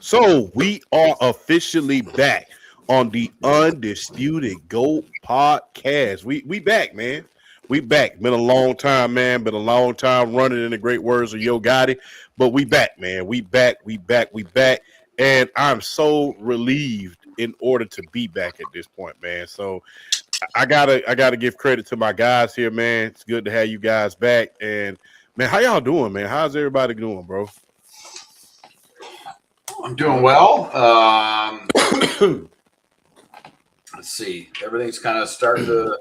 So we are officially back on the Undisputed Goat podcast. We back, man. We back. Been a long time, man. Been a long time running in the great words of Yo Gotti. But we back, man. We back. We back. We back. And I'm so relieved in order to be back at this point, man. So I gotta give credit to my guys here, man. It's good to have you guys back. And man, how y'all doing, man? How's everybody doing, bro? I'm doing well. Let's see. Everything's kind of starting to,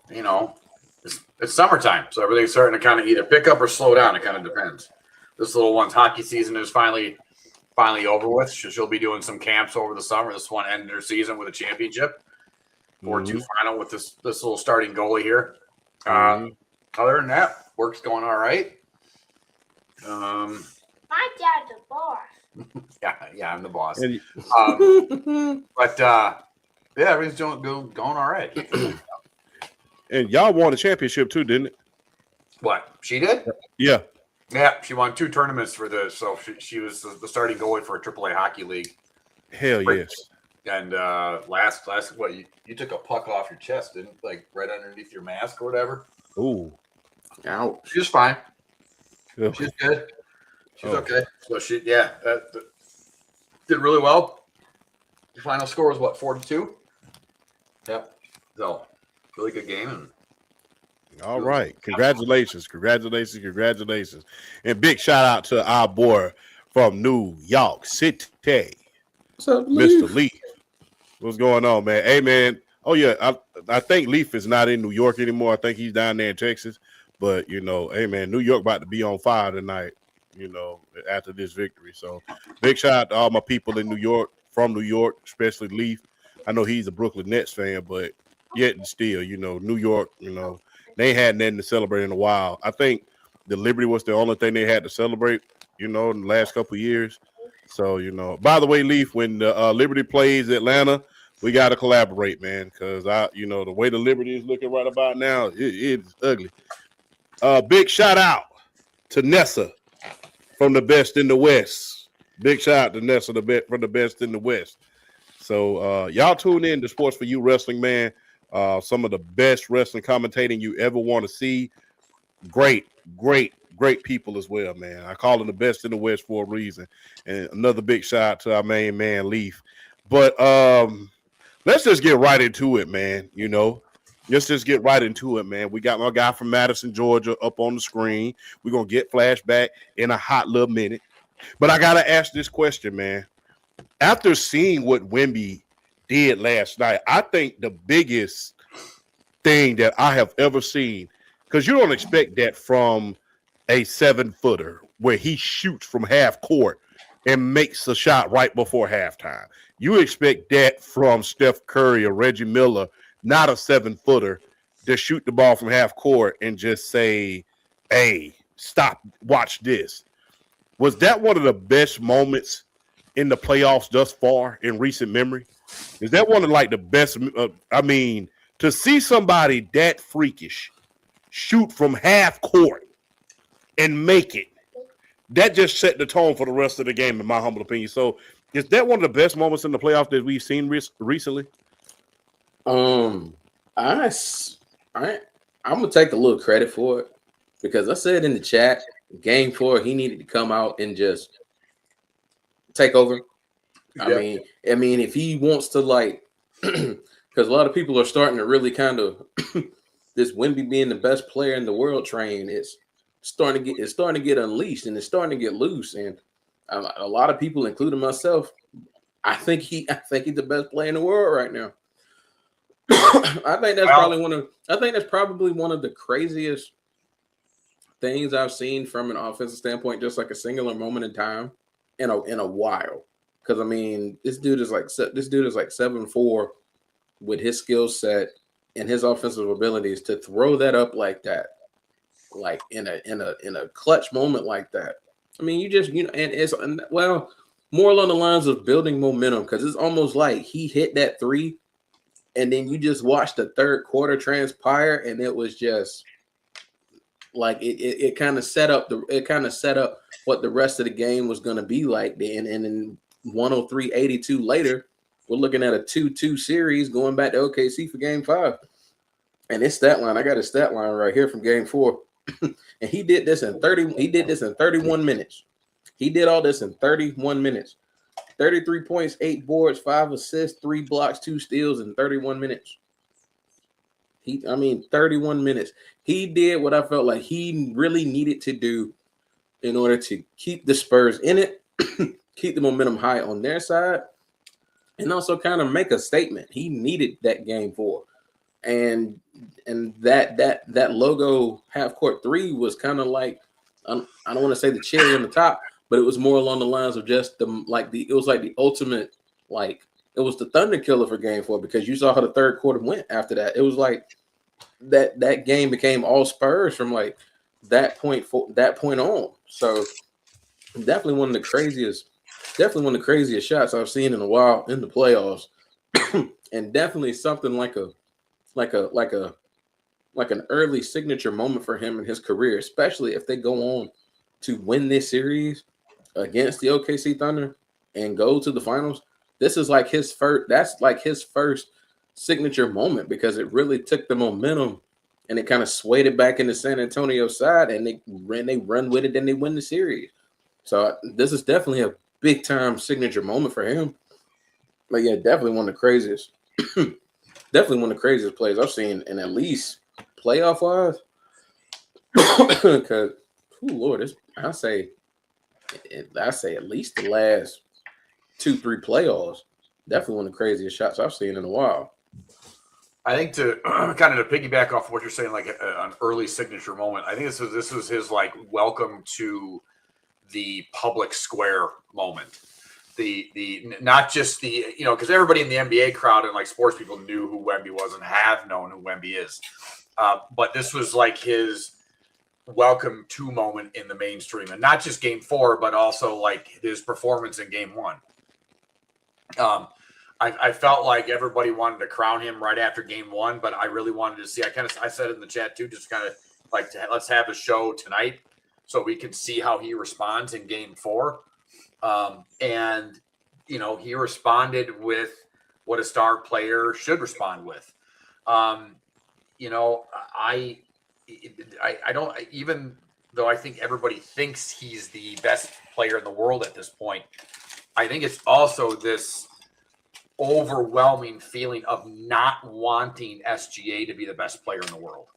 it's summertime, so everything's starting to kind of either pick up or slow down. It kind of depends. This little one's hockey season is finally over with. She'll be doing some camps over the summer. This one ended her season with a championship. 4-2 final with this little starting goalie here. Other than that, work's going all right. My dad's a boss. Yeah, I'm the boss. And- But yeah, everything's going all right. And y'all won a championship too, didn't it? What she did? Yeah. Yeah, she won 2 tournaments for this, so she was the starting goalie for a AAA hockey league. Hell yes. And last what you took a puck off your chest, didn't like right underneath your mask or whatever. Ooh. Ouch. She was fine. Yeah. She's good. She's okay. So she did really well. The final score was what, 4-2? Yep. So really good game. And All right. Congratulations. And big shout out to our boy from New York City, What's up, Mr. Leaf. What's going on, man? Hey, man. Oh, yeah. I think Leaf is not in New York anymore. I think he's down there in Texas. But, hey, man, New York about to be on fire tonight, after this victory. So big shout out to all my people in New York, from New York, especially Leaf. I know he's a Brooklyn Nets fan, but yet and still, New York, they ain't had nothing to celebrate in a while. I think the Liberty was the only thing they had to celebrate, in the last couple of years. So, by the way, Leaf, when the Liberty plays Atlanta, we got to collaborate, man, because the way the Liberty is looking right about now, it's ugly. Big shout out to Nessa from the Best in the West. Big shout out to Nessa from the Best in the West. So y'all tune in to Sports for You Wrestling, man. Some of the best wrestling commentating you ever want to see. Great people as well, man. I call them the Best in the West for a reason. And another big shout out to our main man, Leaf. But let's just get right into it, man. Let's just get right into it, man. We got my guy from Madison, Georgia up on the screen. We're going to get flashback in a hot little minute. But I got to ask this question, man. After seeing what Wemby did last night, I think the biggest thing that I have ever seen, because you don't expect that from a 7-footer where he shoots from half court and makes a shot right before halftime. You expect that from Steph Curry or Reggie Miller, not a 7-footer, to shoot the ball from half court and just say, hey, stop, watch this. Was that one of the best moments in the playoffs thus far in recent memory? Is that one of the best? To see somebody that freakish shoot from half court and make it, that just set the tone for the rest of the game, in my humble opinion. So, is that one of the best moments in the playoffs that we've seen recently? I'm gonna take a little credit for it because I said in the chat, Game 4, he needed to come out and just take over. Yeah. I mean, if he wants to, because a lot of people are starting to really kind of this Wemby being the best player in the world train. It's starting to get unleashed and it's starting to get loose. And a lot of people, including myself, I think he's the best player in the world right now. I think that's probably one of the craziest things I've seen from an offensive standpoint, just like a singular moment in time in a while. Because this dude is like 7'4" with his skill set and his offensive abilities to throw that up like that, like in a clutch moment like that. And it's more along the lines of building momentum, because it's almost like he hit that 3 and then you just watched the third quarter transpire and it was just like it kind of set up what the rest of the game was going to be like. And then 103-82 later, we're looking at a 2-2 series going back to OKC for Game 5. And his stat line, I got his stat line right here from Game 4. And he did this in 31 minutes. He did all this in 31 minutes. 33 points, 8 boards, 5 assists, 3 blocks, 2 steals in 31 minutes. 31 minutes. He did what I felt like he really needed to do in order to keep the Spurs in it, keep the momentum high on their side, and also kind of make a statement. He needed that Game 4. And that logo half court 3 was kind of like, I don't want to say the cherry on the top, but it was more along the lines of just it was like the ultimate, like it was the thunder killer for Game 4, because you saw how the third quarter went after that. It was like that game became all Spurs from like that point on. So definitely one of the craziest shots I've seen in a while in the playoffs. And definitely something like an early signature moment for him in his career, especially if they go on to win this series against the OKC Thunder and go to the finals. This is like his first. That's like his first signature moment, because it really took the momentum and it kind of swayed it back into San Antonio's side, and they run with it and they win the series. So this is definitely a big time signature moment for him. But yeah, definitely one of the craziest. Definitely one of the craziest plays I've seen, and at least playoff wise. Because, Lord, I say at least the last 2-3 playoffs. Definitely one of the craziest shots I've seen in a while. I think to kind of to piggyback off what you're saying, like an early signature moment. I think this was his like welcome to the public square moment. The not just the, because everybody in the NBA crowd and like sports people knew who Wemby was and have known who Wemby is, but this was like his welcome to moment in the mainstream, and not just Game 4, but also like his performance in Game 1. I felt like everybody wanted to crown him right after Game 1, but I really wanted to see. I said it in the chat too, just kind of like let's have a show tonight so we can see how he responds in Game 4. And he responded with what a star player should respond with. I don't, even though I think everybody thinks he's the best player in the world at this point, I think it's also this overwhelming feeling of not wanting SGA to be the best player in the world.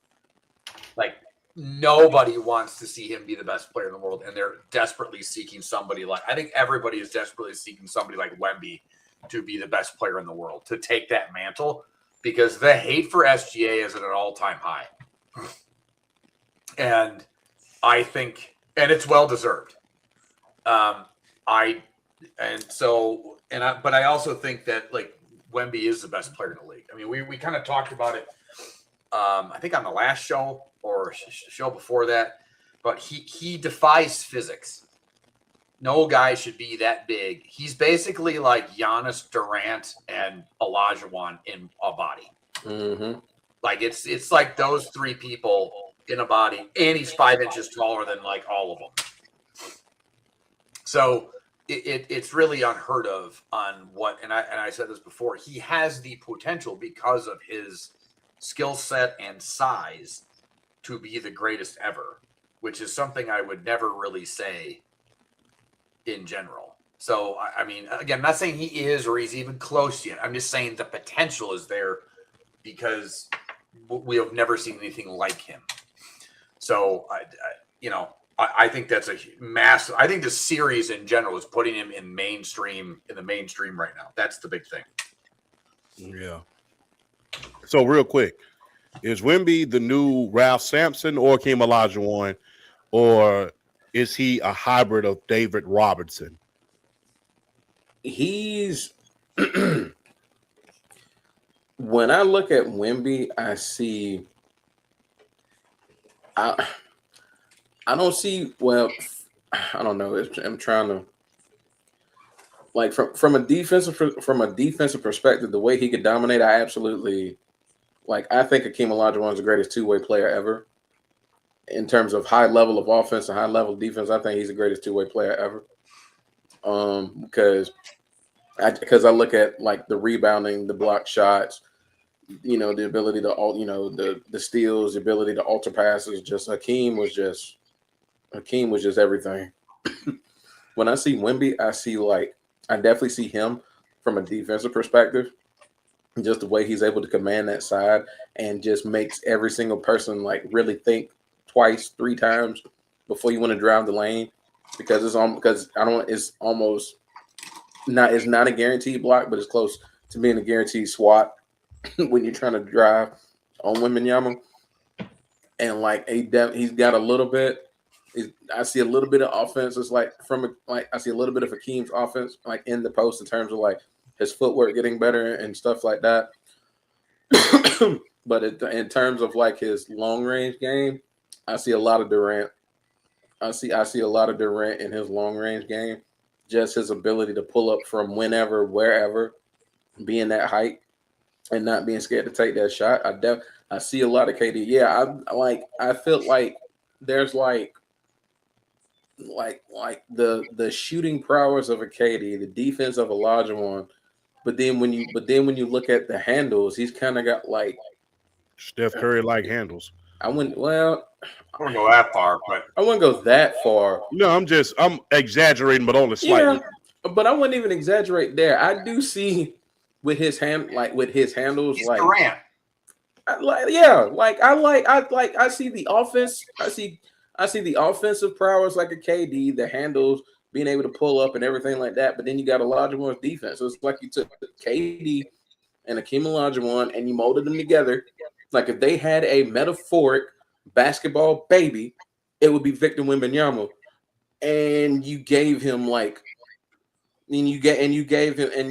Like, nobody wants to see him be the best player in the world, and they're desperately seeking somebody like, I think everybody is desperately seeking somebody like Wemby to be the best player in the world, to take that mantle, because the hate for SGA is at an all-time high. And I think, and it's well deserved. But I also think that like Wemby is the best player in the league. I mean, we kind of talked about it, I think on the last show or show before that, but he defies physics. No guy should be that big. He's basically like Giannis, Durant, and Olajuwon in a body. Mm-hmm. Like it's like those three people in a body, and he's 5 inches taller than like all of them. So it's really unheard of on what, and I said this before, he has the potential because of his skill set and size to be the greatest ever, which is something I would never really say in general. So, I mean, again, I'm not saying he is or he's even close yet. I'm just saying the potential is there because we have never seen anything like him. So, I think that's a massive. I think the series in general is putting him in the mainstream right now. That's the big thing. Yeah. So real quick, is Wemby the new Ralph Sampson or Hakeem Olajuwon, or is he a hybrid of David Robertson? He's when I look at Wemby, I see. I don't see. Well, I don't know. I'm trying to like from a defensive perspective, the way he could dominate. I absolutely like. I think Hakeem Olajuwon is the greatest two-way player ever. in terms of high level of offense and high level of defense, I think he's the greatest two-way player ever. Because I look at like the rebounding, the block shots, the ability to the steals, the ability to alter passes. Just Hakeem was just everything. When I see Wemby, I definitely see him from a defensive perspective. Just the way he's able to command that side and just makes every single person like really think twice, 3 times before you want to drive the lane, because it's not a guaranteed block, but it's close to being a guaranteed swat when you're trying to drive on Wembanyama. And like he's got a little bit. I see a little bit of offense. It's like I see a little bit of Hakeem's offense like in the post in terms of like his footwork getting better and stuff like that. But in terms of like his long range game, I see a lot of Durant. I see a lot of Durant in his long range game. Just his ability to pull up from whenever, wherever, being that height and not being scared to take that shot. I see a lot of KD. Yeah, I feel like there's like the shooting prowess of a KD, the defense of Olajuwon. But then when you look at the handles, he's kind of got like Steph Curry like handles. I wouldn't go that far, but I wouldn't go that far. No, I'm exaggerating, but only slightly. Yeah, but I wouldn't even exaggerate there. I do see with his handles, he's like Durant. I see the offense. I see the offensive prowess like a KD, the handles, being able to pull up and everything like that. But then you got Olajuwon's defense. So it's like you took KD and Hakeem Olajuwon and you molded them together. Like if they had a metaphoric basketball baby, it would be Victor Wembanyama. And you gave him like, and you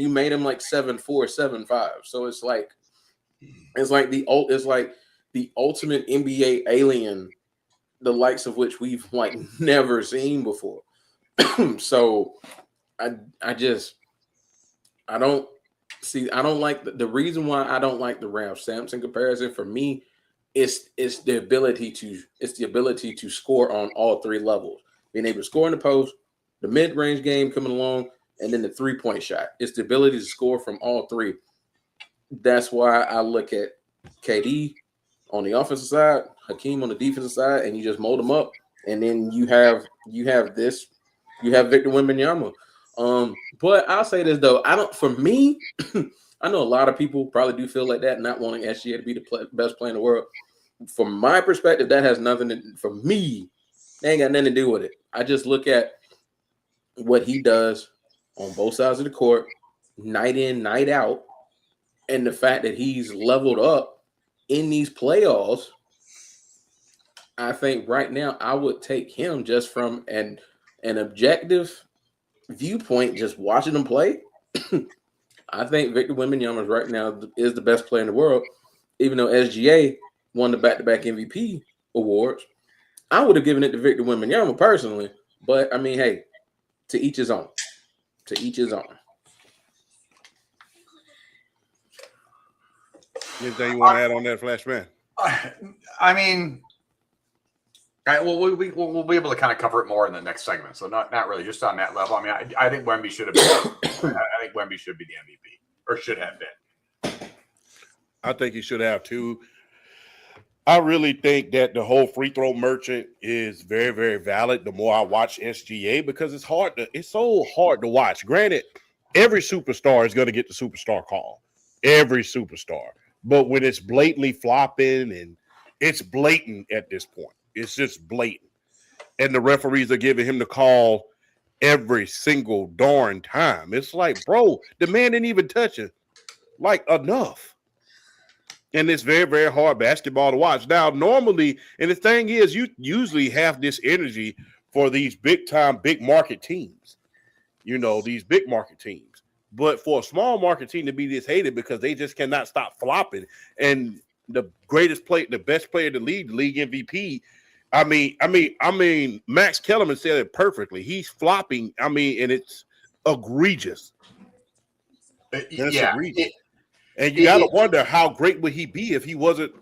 made him like 7'4", 7'5". So it's like the ultimate NBA alien, the likes of which we've like never seen before. So I don't like the reason why I don't like the Ralph Sampson comparison for me it's the ability to score on all 3 levels, being able to score in the post, the mid-range game coming along, and then the 3-point shot. It's the ability to score from all 3. That's why I look at KD on the offensive side, Hakeem on the defensive side, and you just mold them up, and then you have Victor Wembanyama. But I'll say this though, for me, I know a lot of people probably do feel like that, not wanting SGA to be the best player in the world. From my perspective, that has nothing for me. They ain't got nothing to do with it. I just look at what he does on both sides of the court, night in, night out, and the fact that he's leveled up in these playoffs. I think right now I would take him just from an objective viewpoint, just watching him play. I think Victor Wembanyama right now is the best player in the world, even though SGA won the back-to-back MVP awards. I would have given it to Victor Wembanyama personally, but I mean, hey, to each his own. To each his own. Anything you want to add on that, Flashman? I mean, we'll be able to kind of cover it more in the next segment. So not really just on that level. I mean, I think Wemby should have been. I think Wemby should be the MVP, or should have been. I think he should have too. I really think that the whole free throw merchant is very, very valid. The more I watch SGA, because it's so hard to watch. Granted, every superstar is going to get the superstar call. Every superstar. But when it's blatantly flopping, and it's blatant at this point. It's just blatant. And the referees are giving him the call every single darn time. It's like, bro, the man didn't even touch it. Like, enough. And it's very, very hard basketball to watch. Now, normally, and the thing is, you usually have this energy for these big-time, big market teams. You know, these big market teams. But for a small market team to be this hated because they just cannot stop flopping. And the best player in the league MVP, I mean, Max Kellerman said it perfectly. He's flopping. I mean, and it's egregious. Egregious. And you got to wonder how great would he be if he wasn't,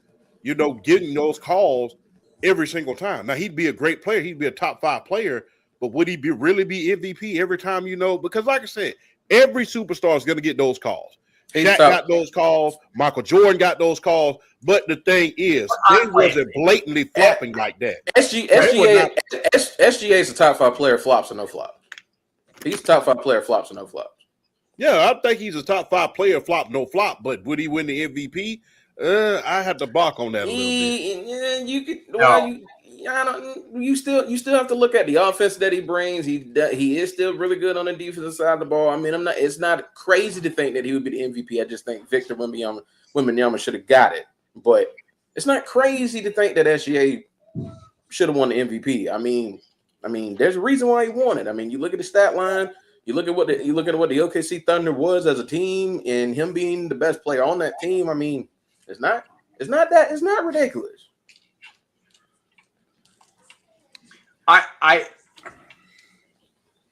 getting those calls every single time. Now he'd be a great player. He'd be a top 5 player, but would he really be MVP every time? Because like I said, every superstar is going to get those calls. Shaq got those calls. Michael Jordan got those calls. But the thing is, they wasn't blatantly flopping like that. SGA is a top 5 player, flops or no flops. He's top 5 player, flops or no flops. Yeah, I think he's a top 5 player, flop, no flop. But would he win the MVP? I had to balk on that a little bit. Yeah, you could. Well, you still have to look at the offense that he brings. He is still really good on the defensive side of the ball. I mean, it's not crazy to think that he would be the MVP. I just think Victor Wembanyama should have got it. But it's not crazy to think that SGA should have won the MVP. I mean, there's a reason why he won it. I mean, you look at the stat line. You look at what the OKC Thunder was as a team, and him being the best player on that team. I mean, it's not ridiculous.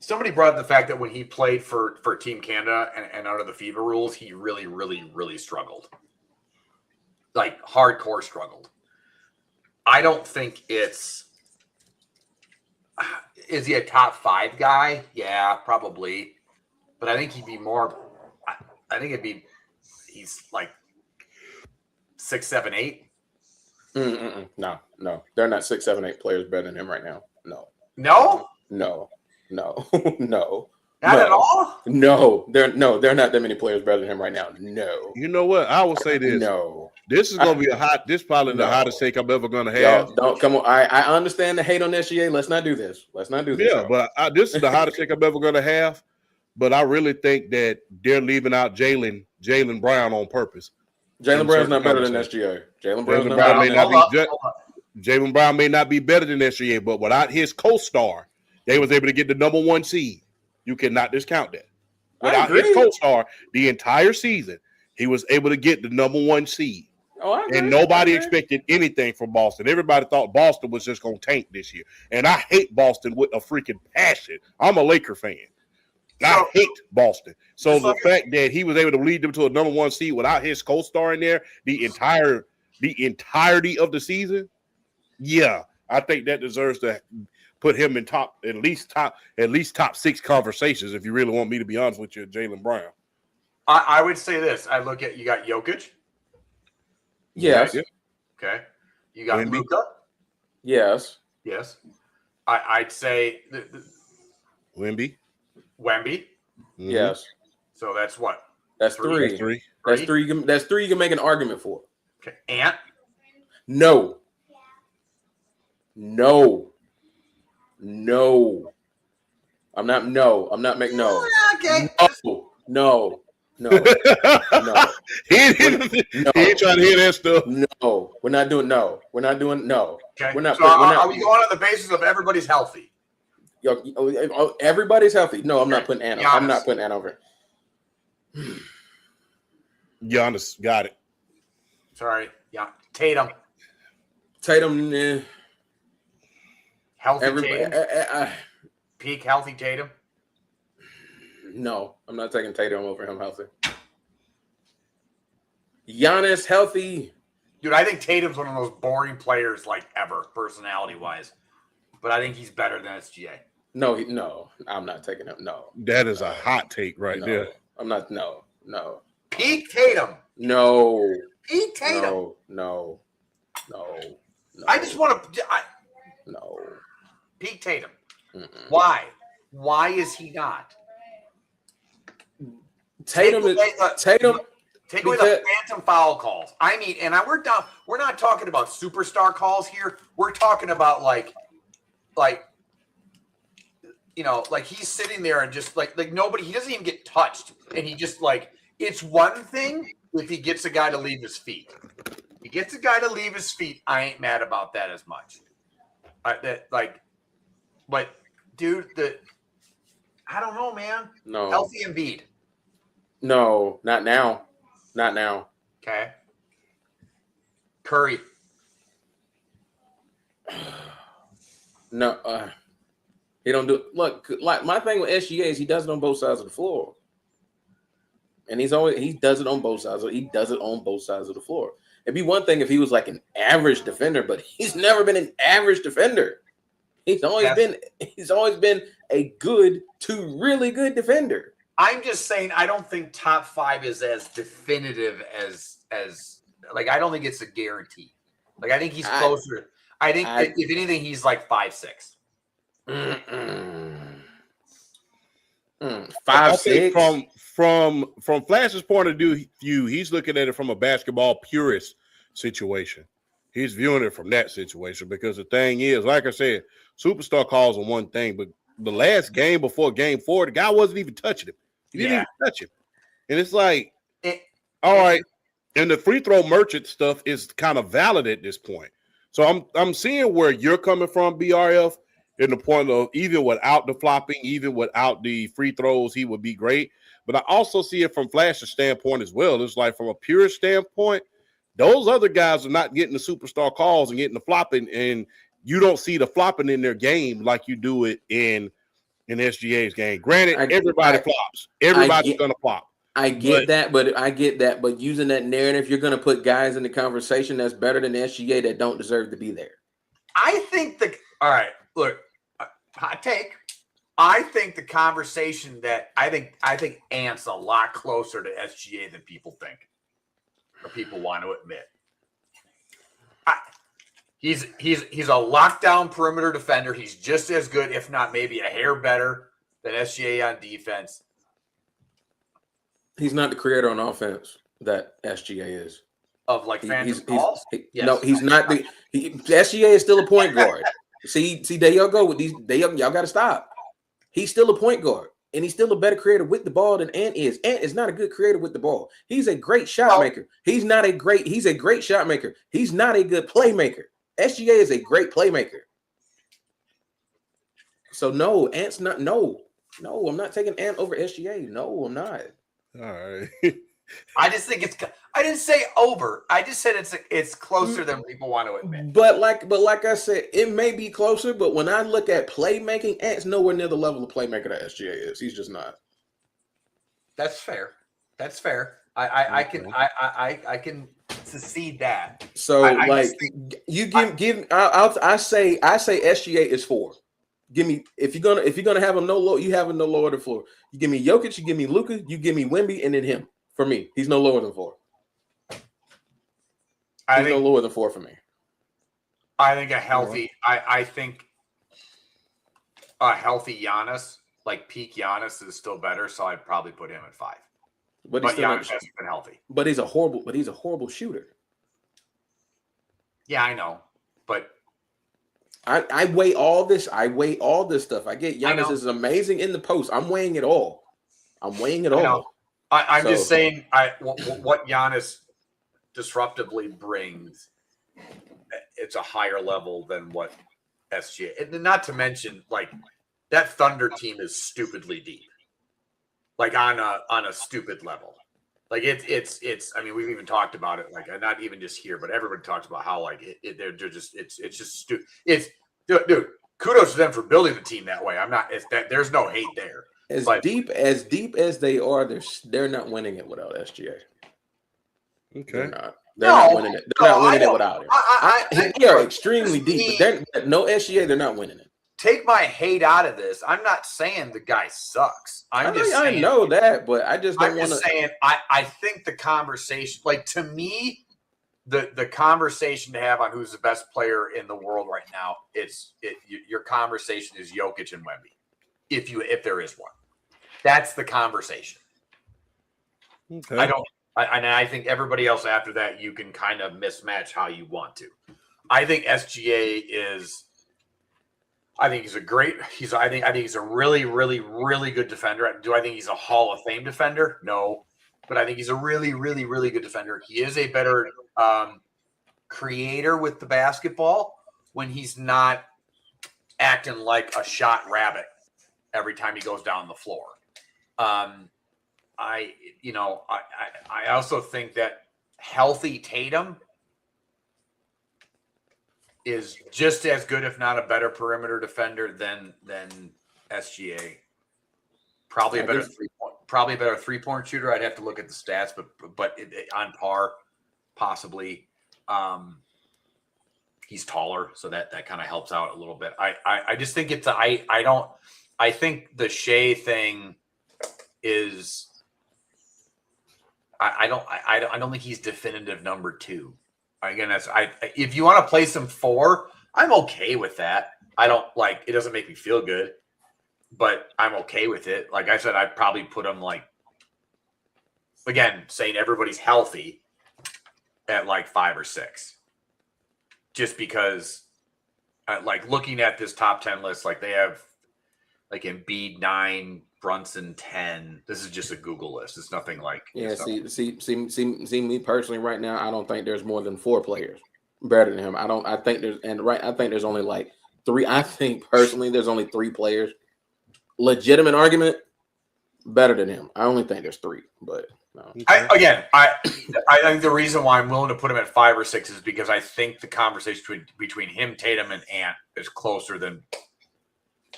Somebody brought up the fact that when he played for Team Canada and under the FIBA rules, he really, really, really struggled. Like hardcore struggled. I don't think it's. Is he a top 5 guy? Yeah, probably. But I think he'd be more. I think he's like 6, 7, 8. No. They're not 6, 7, 8 players better than him right now. No. No? No. Not at all? No, they're not that many players better than him right now. No. You know what? I will say this. No. This is gonna be this probably the hottest take I'm ever gonna have. Yo, don't come on. I understand the hate on SGA. Let's not do this. Yeah, but this is the hottest take I'm ever gonna have. But I really think that they're leaving out Jaylen Brown on purpose. Jaylen Brown's not better than SGA. Jaylen Brown may not be better than SGA, but without his co-star, they was able to get the number 1 seed. You cannot discount that. Without his co-star, the entire season, he was able to get the number 1 seed. And nobody expected anything from Boston. Everybody thought Boston was just going to tank this year. And I hate Boston with a freaking passion. I'm a Laker fan. I hate Boston. So the fact that he was able to lead them to a number 1 seed without his co-star in there the entirety of the season, yeah, I think that deserves to put him in at least top 6 conversations. If you really want me to be honest with you, Jaylen Brown. I would say this. I look at you got Jokic. Yes. Okay. You got Luka. Yes. Yes. I'd say Wemby. Mm-hmm. Yes. So that's what? That's 3. That's 3. That's 3 you can make an argument for. Okay. Ant? No. I'm not making no. Okay. No. He ain't trying to hear that stuff. No. We're not doing no. Okay. We're not. Are we going on the basis of everybody's healthy? Everybody's healthy. No, I'm not putting Ant. I'm not putting Ant over. Giannis got it. Sorry. Yeah. Tatum. Healthy Tatum. Peak healthy Tatum. No, I'm not taking Tatum over him healthy. Giannis healthy. Dude, I think Tatum's one of those boring players like ever, personality-wise. But I think he's better than SGA. No, I'm not taking him. No. That is a hot take right there. I'm not. No. Peak Tatum. No. Peak Tatum. No. I just want to. No. Peak Tatum. Mm-mm. Why? Why is he not? Tatum. Take away the phantom foul calls. I mean, and we're not talking about superstar calls here. We're talking about like he's sitting there and just like nobody. He doesn't even get touched, and he just it's one thing if he gets a guy to leave his feet. He gets a guy to leave his feet. I ain't mad about that as much. But dude, I don't know, man. No. Healthy Embiid. No, not now. Okay. Curry. No, he don't do. Look, like my thing with SGA is he does it on both sides of the floor, and he does it on both sides. He does it on both sides of the floor. It'd be one thing if he was like an average defender, but he's never been an average defender. He's always been a good to really good defender. I'm just saying I don't think top 5 is as definitive as like I don't think it's a guarantee. Like I think he's closer. I think if anything, he's like 5'6". 5'6". From Flash's point of view, he's looking at it from a basketball purist situation. He's viewing it from that situation because the thing is, like I said, superstar calls on one thing, but the last game before game 4, the guy wasn't even touching him. He didn't even touch him. And it's like, all right. And the free throw merchant stuff is kind of valid at this point. So I'm seeing where you're coming from, BRF, in the point of even without the flopping, even without the free throws, he would be great. But I also see it from Flash's standpoint as well. It's like from a pure standpoint, those other guys are not getting the superstar calls and getting the flopping, and you don't see the flopping in their game like you do it in SGA's game. Granted, everybody flops. Everybody's going to flop. I get that. But using that narrative, you're going to put guys in the conversation that's better than SGA that don't deserve to be there. I think all right, look, hot take. I think the conversation that I think Ant's a lot closer to SGA than people think or people want to admit. He's a lockdown perimeter defender. He's just as good, if not maybe a hair better than SGA on defense. He's not the creator on offense that SGA is. Of like phantom calls? Yes. No, he's not. SGA is still a point guard. See, there y'all go with these. Y'all got to stop. He's still a point guard, and he's still a better creator with the ball than Ant is. Ant is not a good creator with the ball. He's a great shot maker. He's a great shot maker. He's not a good playmaker. SGA is a great playmaker. So no, Ant's not. No, I'm not taking Ant over SGA. No, I'm not. All right. I just think I didn't say over. I just said it's closer than people want to admit. But like I said, it may be closer. But when I look at playmaking, Ant's nowhere near the level of playmaker that SGA is. He's just not. That's fair. I can secede that. So I say SGA is 4. Give me if you're gonna have him no low, you have him no lower than 4. You give me Jokic, you give me Luka, you give me Wemby, and then him. For me, he's no lower than 4. He's no lower than 4 for me. I think I think a healthy Giannis, like peak Giannis, is still better. So I'd probably put him at 5. But Giannis hasn't been healthy. But he's a horrible shooter. Yeah, I know, but. I weigh all this. I weigh all this stuff. I get Giannis is amazing in the post. I'm weighing it all. I'm just saying what Giannis disruptively brings, it's a higher level than what SGA. And not to mention, like, that Thunder team is stupidly deep. Like on a stupid level. Like it's I mean, we've even talked about it, like not even just here, but everybody talks about how like they're just it's just stupid. It's dude, kudos to them for building the team that way. There's no hate there. As deep as they are, they're not winning it without SGA. Okay. They're not winning it. They're not winning it without him. They are extremely deep, but no SGA, they're not winning it. Take my hate out of this. I'm not saying the guy sucks. I know that, but I just don't want to. I'm just saying I think the conversation, like to me, the conversation to have on who's the best player in the world right now, your conversation is Jokic and Wemby, if there is one. That's the conversation. Okay. I think everybody else after that you can kind of mismatch how you want to. I think SGA is. I think he's I think he's a really, really, really good defender. Do I think he's a Hall of Fame defender? No. But I think he's a really, really, really good defender. He is a better creator with the basketball when he's not acting like a shot rabbit every time he goes down the floor. I also think that healthy Tatum is just as good, if not a better perimeter defender than SGA. Probably a better 3-point shooter. I'd have to look at the stats, but on par, possibly. He's taller, so that kind of helps out a little bit. I just think it's I think the Shea thing is I don't think he's definitive number 2. Again, if you want to place him 4, I'm okay with that. I don't like it. Doesn't make me feel good, but I'm okay with it. Like I said, I'd probably put him like, again, saying everybody's healthy at like 5 or 6, just because like looking at this top 10 list, like they have like Embiid 9, Brunson 10. This is just a Google list. It's nothing like see me personally right now. I don't think there's more than 4 players better than him. I think there's only like 3. I think personally there's only 3 players. Legitimate argument better than him. I only think there's 3, but no. I think the reason why I'm willing to put him at 5 or 6 is because I think the conversation between him, Tatum, and Ant is closer than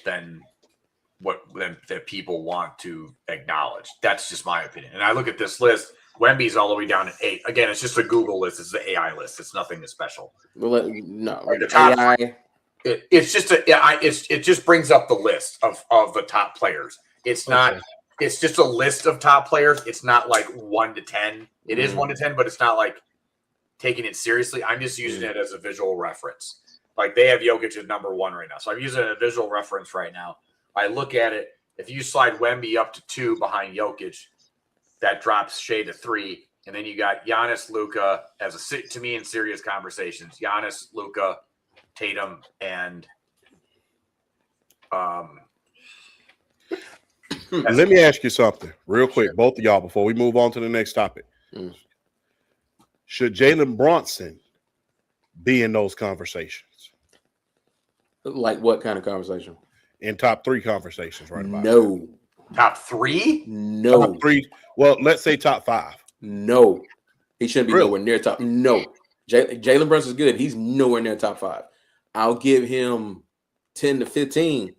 that people want to acknowledge. That's just my opinion. And I look at this list. Wemby's all the way down at 8. Again, it's just a Google list. It's the AI list. It's nothing special. Well, no, like the top, AI. It just brings up the list of the top players. It's not. Okay. It's just a list of top players. It's not like 1 to 10. It is 1 to 10, but it's not like taking it seriously. I'm just using it as a visual reference. Like they have Jokic at number 1 right now, so I'm using it as a visual reference right now. I look at it. If you slide Wemby up to 2 behind Jokic, that drops Shea to 3, and then you got Giannis, Luka as to me in serious conversations. Giannis, Luka, Tatum, and let me ask you something real quick, both of y'all, before we move on to the next topic. Should Jalen Brunson be in those conversations? Like what kind of conversation? In top 3 conversations, right about no. Now. Top 3? No. Top 3. Well, let's say top 5. No. He shouldn't be nowhere near top. No. Jalen Brunson's good. He's nowhere near top 5. I'll give him 10 to 15,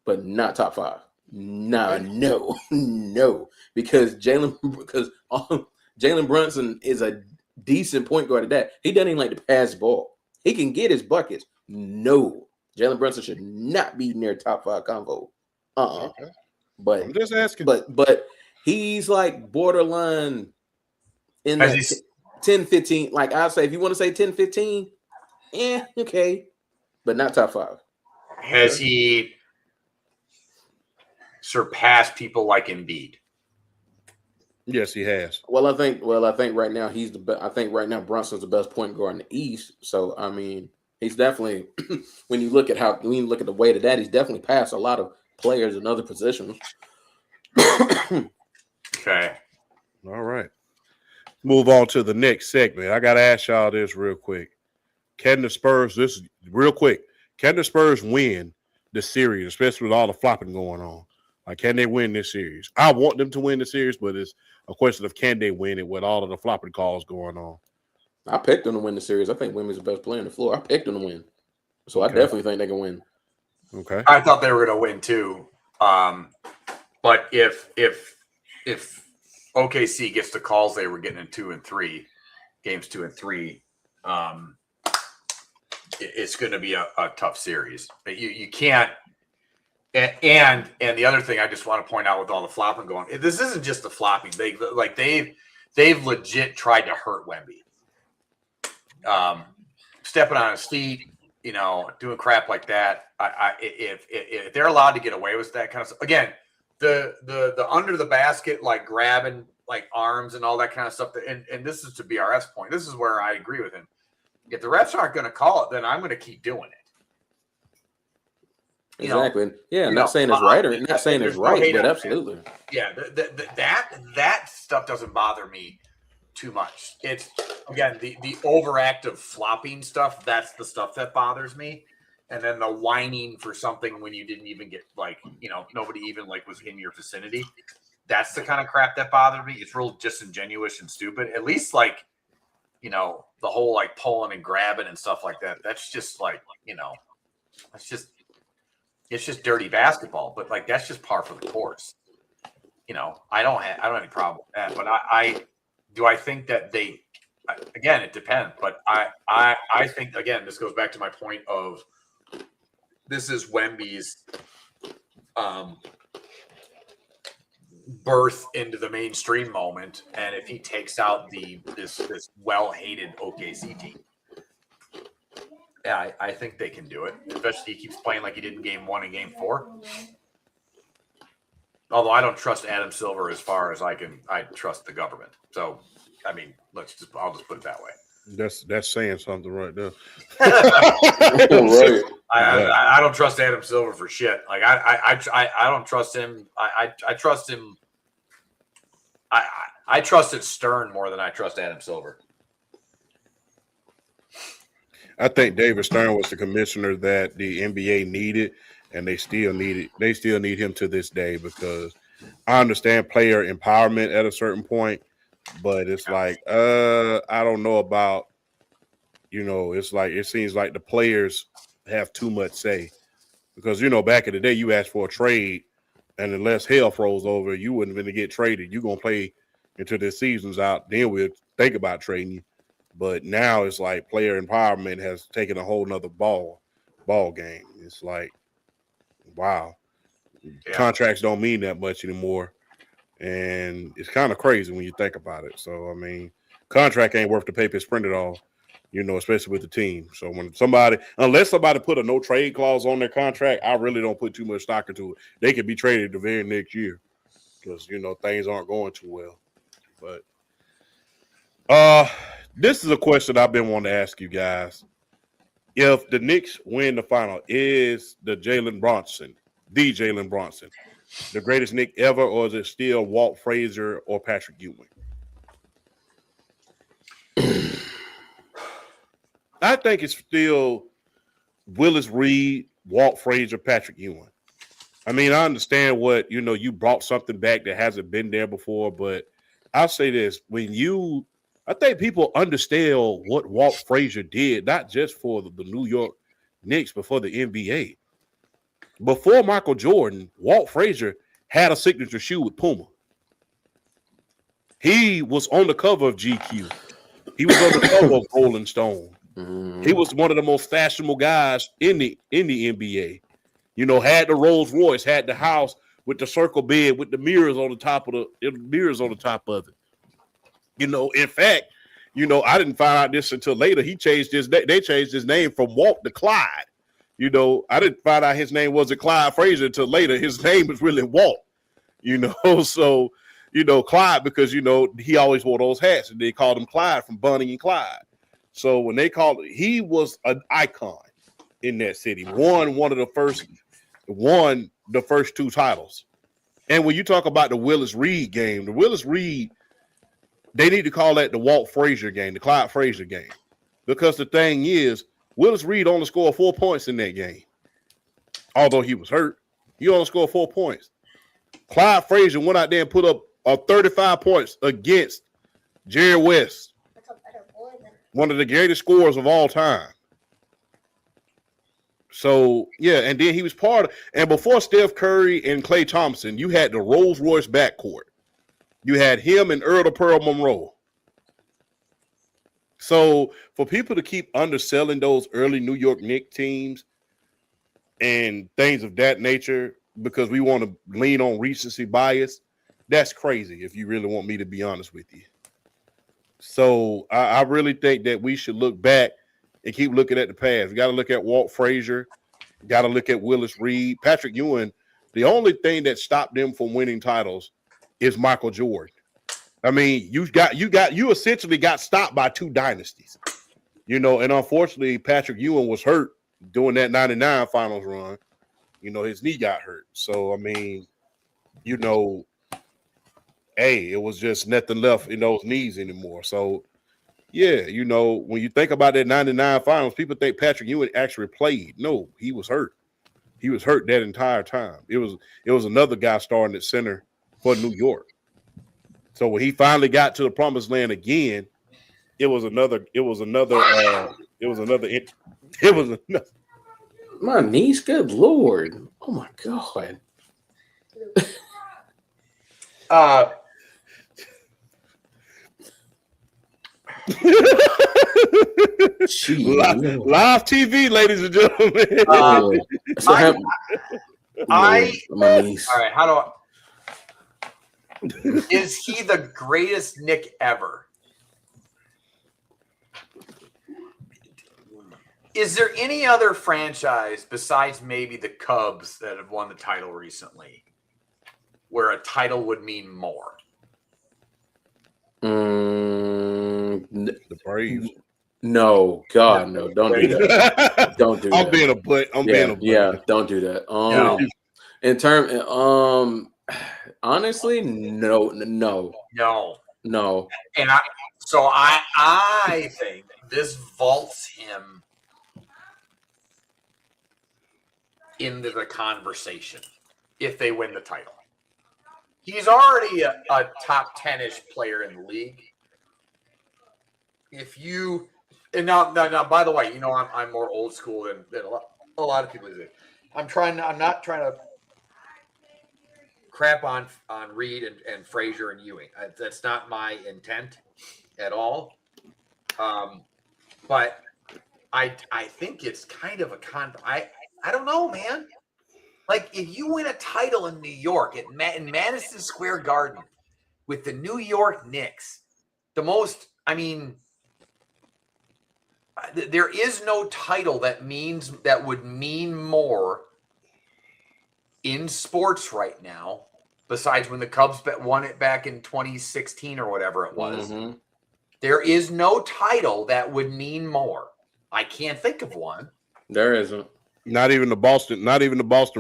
but not top 5. No. Because Jalen Brunson is a decent point guard at that. He doesn't even like to pass the ball. He can get his buckets. No. Jalen Brunson should not be near top 5 convo. Okay. But I'm just asking. But he's like borderline in the 10, 15. Like I'll say, if you want to say 10, 15, okay. But not top 5. Has he surpassed people like Embiid? Yes, he has. Well, I think right now he's the best. I think right now Brunson's the best point guard in the East. So I mean, he's definitely when you look at the weight of that, he's definitely passed a lot of players in other positions. Okay. All right. Move on to the next segment. I gotta ask y'all this real quick. Can the Spurs win the series, especially with all the flopping going on? Like, can they win this series? I want them to win the series, but it's a question of can they win it with all of the flopping calls going on. I picked them to win the series. I think Wemby's the best player on the floor. I picked them to win. So I definitely think they can win. Okay. I thought they were going to win too. But if OKC gets the calls they were getting in 2 and 3, games 2 and 3, it's going to be a tough series. You can't. And the other thing I just want to point out with all the flopping going, this isn't just the flopping. They've legit tried to hurt Wemby. Stepping on his feet, doing crap like that. If they're allowed to get away with that kind of stuff, again, the under the basket, like grabbing like arms and all that kind of stuff. And this is to BRF's point. This is where I agree with him. If the refs aren't going to call it, then I'm going to keep doing it. Exactly. I'm not saying it's right or not saying it's right, but absolutely. Yeah, that stuff doesn't bother me too much. It's again the overactive flopping stuff. That's the stuff that bothers me. And then the whining for something when you didn't even get nobody even was in your vicinity. That's the kind of crap that bothered me. It's real disingenuous and stupid. At least the whole pulling and grabbing and stuff like that. That's just it's just dirty basketball. But that's just par for the course. I don't have any problem with that. But I think that they again, it depends. But I think again, this goes back to my point of this is Wemby's birth into the mainstream moment, and if he takes out this well-hated OKC team, yeah, I think they can do it. Especially he keeps playing like he did in Game 1 and Game 4. Although I don't trust Adam Silver as far as I trust the government. So, I mean, I'll just put it that way. That's saying something right there. Right. I don't trust Adam Silver for shit. Like I don't trust him. I trust him. I trusted Stern more than I trust Adam Silver. I think David Stern was the commissioner that the NBA needed, and they still need it. They still need him to this day because I understand player empowerment at a certain point, but it's like I don't know about, it's like it seems like the players have too much say because back in the day you asked for a trade, and unless hell froze over, you wouldn't even get traded. You're gonna play until the season's out, then we'll think about trading you. But now it's like player empowerment has taken a whole nother ball game. It's like, wow, contracts don't mean that much anymore. And it's kind of crazy when you think about it. So, I mean, contract ain't worth the paper it's printed on, especially with the team. So unless somebody put a no trade clause on their contract, I really don't put too much stock into it. They could be traded the very next year because, things aren't going too well. But this is a question I've been wanting to ask you guys. If the Knicks win the final, is Jalen Brunson, the greatest Knick ever, or is it still Walt Frazier or Patrick Ewing? I think it's still Willis Reed, Walt Frazier, Patrick Ewing. I mean, I understand what, you brought something back that hasn't been there before, but I'll say this. I think people understand what Walt Frazier did, not just for the New York Knicks, but for the NBA. Before Michael Jordan, Walt Frazier had a signature shoe with Puma. He was on the cover of GQ. He was on the cover of Rolling Stone. He was one of the most fashionable guys in the NBA. Had the Rolls Royce, had the house with the circle bed with the mirrors on the top of it. In fact, I didn't find out this until later. They changed his name from Walt to Clyde. I didn't find out his name wasn't Clyde Frazier until later. His name was really Walt. So Clyde because he always wore those hats, and they called him Clyde from Bonnie and Clyde. So when they he was an icon in that city. Won the first two titles. And when you talk about the Willis Reed game, they need to call that the Walt Frazier game, the Clyde Frazier game. Because the thing is, Willis Reed only scored 4 points in that game. Although he was hurt, he only scored 4 points. Clyde Frazier went out there and put up 35 points against Jerry West, one of the greatest scorers of all time. So, yeah, and then he was and before Steph Curry and Klay Thompson, you had the Rolls Royce backcourt. You had him and Earl the Pearl Monroe. So for people to keep underselling those early New York Knicks teams and things of that nature because we want to lean on recency bias, that's crazy if you really want me to be honest with you. So I really think that we should look back and keep looking at the past. We got to look at Walt Frazier. Got to look at Willis Reed. Patrick Ewing, the only thing that stopped them from winning titles is Michael Jordan. I mean, you essentially got stopped by two dynasties, and unfortunately Patrick Ewing was hurt during that 99 finals run. His knee got hurt. So, I mean, it was just nothing left in those knees anymore. So, yeah, when you think about that 99 finals, people think Patrick Ewing actually played. No, he was hurt. He was hurt that entire time. It was another guy starting at center for New York. So when he finally got to the promised land again, it was another. My niece, good Lord. Oh my God. Live TV, ladies and gentlemen. My niece. All right, how do I? Is he the greatest Nick ever? Is there any other franchise besides maybe the Cubs that have won the title recently where a title would mean more? The Braves. No, God, no! Don't do that. Don't do that. I'm being a butt. Yeah, don't do that. No. In term, honestly, no. And I think this vaults him into the conversation if they win the title. He's already a top 10-ish player in the league. If you and now by the way, I'm more old school than a lot of people do. I'm not trying to crap on Reed and Frazier and Ewing. That's not my intent at all. But I think it's kind of a I don't know, man. Like if you win a title in New York in Madison Square Garden with the New York Knicks, there is no title that would mean more in sports right now, besides when the Cubs won it back in 2016 or whatever it was. Mm-hmm. There is no title that would mean more. I can't think of one. There isn't. Not even the Boston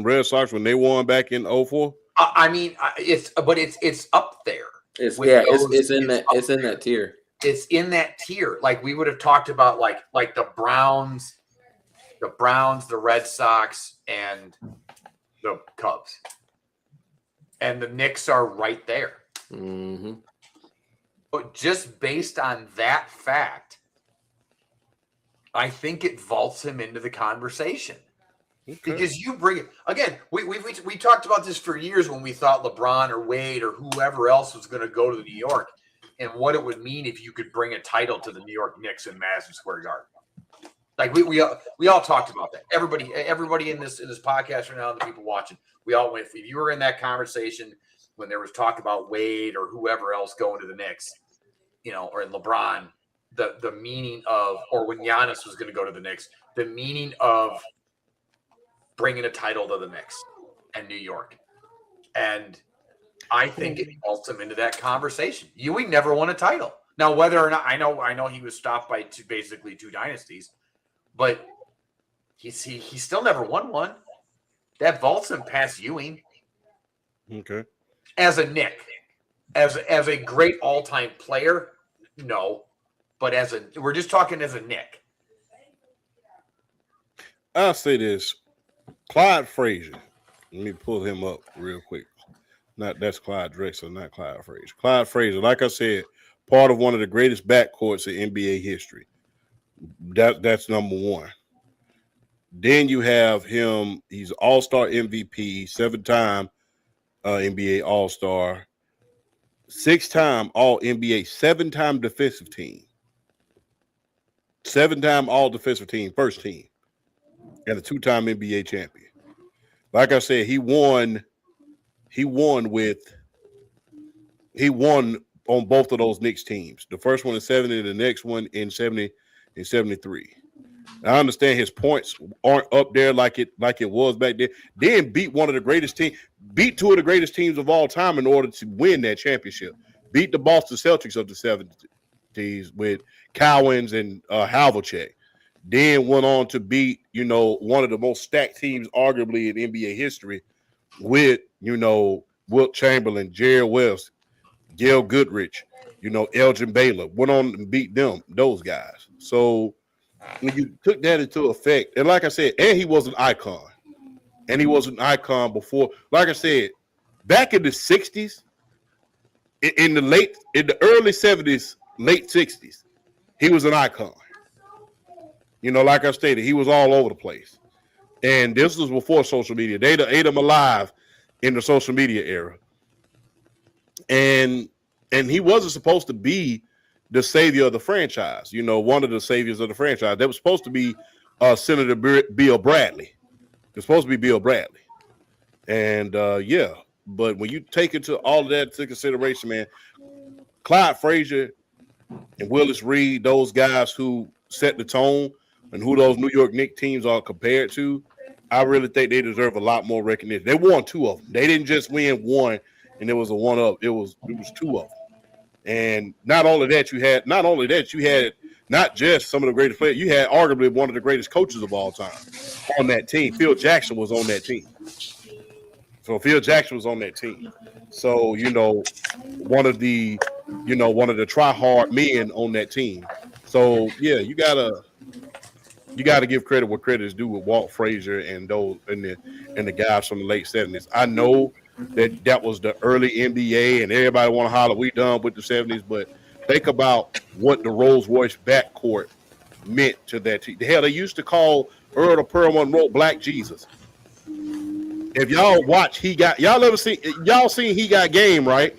Red Sox when they won back in 2004. It's up there. It's in that tier. It's in that tier. Like we would have talked about like the Browns, the Red Sox, and the Cubs. And the Knicks are right there. Mm-hmm. But just based on that fact, I think it vaults him into the conversation. Okay. Because you bring it again. We talked about this for years when we thought LeBron or Wade or whoever else was going to go to New York, and what it would mean if you could bring a title to the New York Knicks in Madison Square Garden. Like we all talked about that. Everybody in this podcast right now, and the people watching, we all went. If you were in that conversation when there was talk about Wade or whoever else going to the Knicks, or in LeBron, the meaning of, or when Giannis was going to go to the Knicks, the meaning of bringing a title to the Knicks and New York. And I think it vaults him into that conversation. Ewing never won a title. Now, whether or not I know he was stopped by basically two dynasties, but he still never won one. That vaults him past Ewing. Okay. As a Knick, as a great all-time player, no. But we're just talking as a Knick. I'll say this. Clyde Frazier. Let me pull him up real quick. That's Clyde Drexler, not Clyde Frazier. Clyde Frazier, like I said, part of one of the greatest backcourts in NBA history. That's number one. Then you have him. He's All-Star MVP, 7-time NBA All-Star, 6-time All-NBA, 7-time defensive team, 7-time All-Defensive Team, first team, and a 2-time NBA champion. Like I said, he won on both of those Knicks teams. The first one in 70, the next one in 70 and 73. I understand his points aren't up there like it was back then. Then beat two of the greatest teams of all time in order to win that championship. Beat the Boston Celtics of the 70s with Cowens and Havlicek. Then went on to beat, one of the most stacked teams arguably in NBA history with, Wilt Chamberlain, Jerry West, Gail Goodrich, Elgin Baylor. Went on and beat those guys. So when you took that into effect, and like I said, and he was an icon. And he was an icon before. Like I said, back in the 60s, in the early 70s, late 60s, he was an icon. Like I stated, he was all over the place. And this was before social media. They ate him alive in the social media era. And he wasn't supposed to be the savior of the franchise. You know, one of the saviors of the franchise. That was supposed to be Senator Bill Bradley. It's supposed to be Bill Bradley. And yeah, but when you take into all of that into consideration, man, Clyde Frazier and Willis Reed, those guys who set the tone and who those New York Knicks teams are compared to, I really think they deserve a lot more recognition. They won 2 of them. They didn't just win 1 and it was a 1-up. It was 2 of them. And not only that, you had not just some of the greatest players, you had arguably one of the greatest coaches of all time on that team. Phil Jackson was on that team. So, you know, one of the try-hard men on that team. So, yeah, you gotta give credit where credit is due with Walt Frazier and those and the guys from the late 70s. I know that was the early NBA and everybody want to holler we done with the 70s, but think about what the Rolls-Royce backcourt meant to that team. Hell, they used to call Earl the Pearl Monroe Black Jesus. If y'all watch y'all seen He Got Game, right?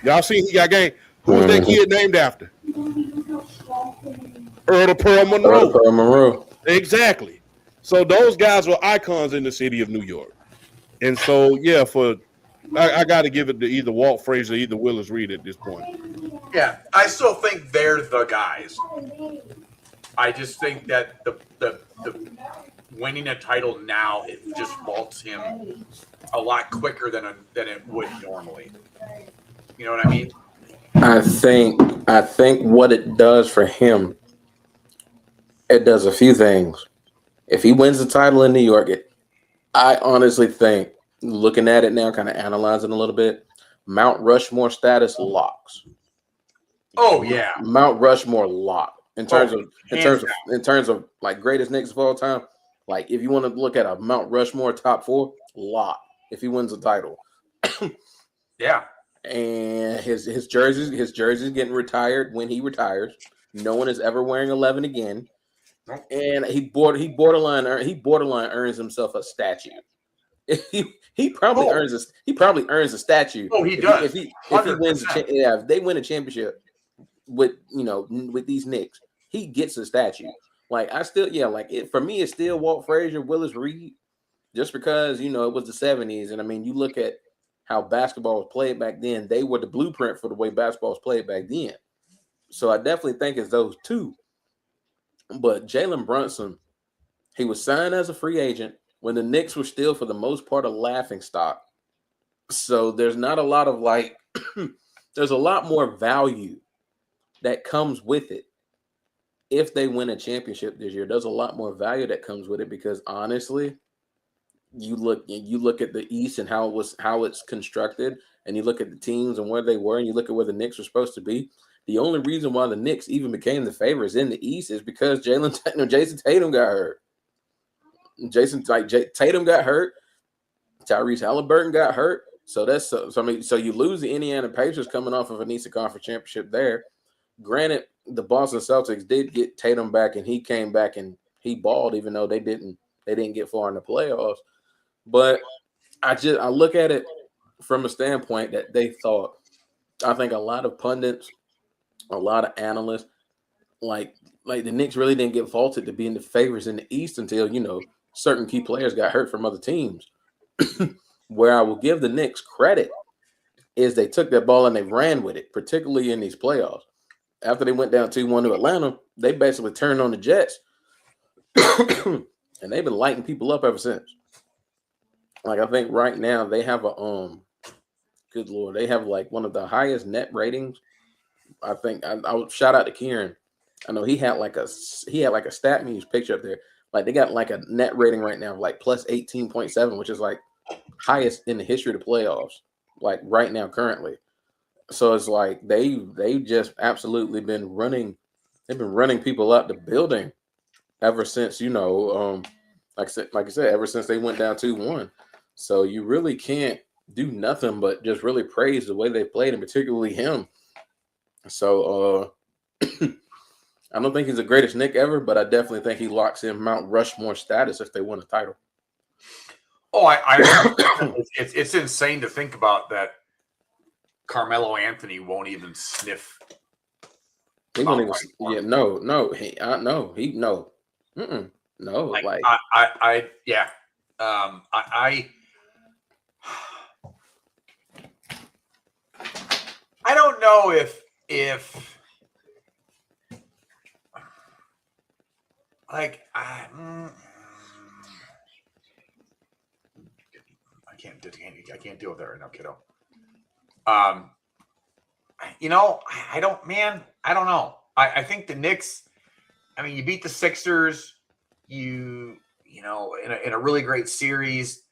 Y'all seen He Got Game? Who was that kid named after? Earl the Pearl Monroe. Exactly. So those guys were icons in the city of New York. And so, yeah, I got to give it to either Walt Frazier or either Willis Reed at this point. Yeah, I still think they're the guys. I just think that the winning a title now, it just vaults him a lot quicker than it would normally. You know what I mean? I think what it does for him, it does a few things. If he wins the title in New York, I honestly think, looking at it now, kind of analyzing a little bit, Mount Rushmore status locks. Oh yeah, Mount Rushmore lock in terms of like greatest Knicks of all time. Like if you want to look at a Mount Rushmore top 4, lock if he wins the title. Yeah. And his jersey's getting retired when he retires. No one is ever wearing 11 again. And he borderline earns himself a statue. He probably earns a statue. Oh, he does. If he wins, if they win a championship with these Knicks, he gets a statue. Like for me, it's still Walt Frazier, Willis Reed, just because it was the 70s, and I mean, you look at how basketball was played back then. They were the blueprint for the way basketball was played back then. So I definitely think it's those two. But Jalen Brunson, he was signed as a free agent when the Knicks were still, for the most part, a laughingstock. So there's not a lot of there's a lot more value that comes with it. If they win a championship this year, there's a lot more value that comes with it because honestly, you look at the East and how it's constructed, and you look at the teams and where they were, and you look at where the Knicks were supposed to be. The only reason why the Knicks even became the favorites in the East is because Jason Tatum got hurt. Tatum got hurt. Tyrese Halliburton got hurt. So you lose the Indiana Pacers coming off of an Eastern Conference championship there. Granted, the Boston Celtics did get Tatum back, and he came back and he balled, even though they didn't get far in the playoffs. But I look at it from a standpoint that I think a lot of pundits, a lot of analysts, like the Knicks really didn't get vaulted to being the favorites in the East until, certain key players got hurt from other teams. Where I will give the Knicks credit is they took that ball and they ran with it, particularly in these playoffs. After they went down 2-1 to Atlanta, they basically turned on the Jets. And they've been lighting people up ever since. Like, I think right now they have good Lord, they have one of the highest net ratings. I think I would shout out to Kieran. I know he had a stat news picture up there. Like they got a net rating right now of plus 18.7, which is highest in the history of the playoffs. Like right now, currently. So it's they just absolutely been running. They've been running people out the building ever since like I said, ever since they went down 2-1. So you really can't do nothing but just really praise the way they played, and particularly him. So I don't think he's the greatest Knick ever, but I definitely think he locks in Mount Rushmore status if they win a title. Oh, it's insane to think about that Carmelo Anthony won't even sniff He won't even. Yeah, no. No. No. Like Yeah. I don't know if like I can't deal with that right now, kiddo. I don't know. I think the Knicks, I mean, you beat the Sixers, in a really great series.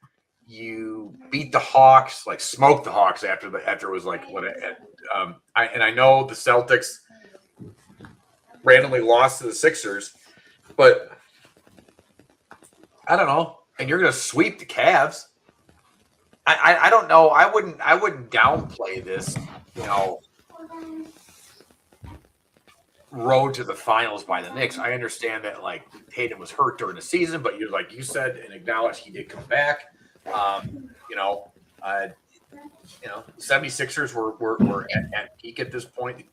You beat the Hawks, like smoked the Hawks after it was like I know the Celtics randomly lost to the Sixers, but I don't know. And you're going to sweep the Cavs. I don't know. I wouldn't downplay this, road to the finals by the Knicks. I understand that like Tatum was hurt during the season, but you said and acknowledged he did come back. 76ers were at peak at this point.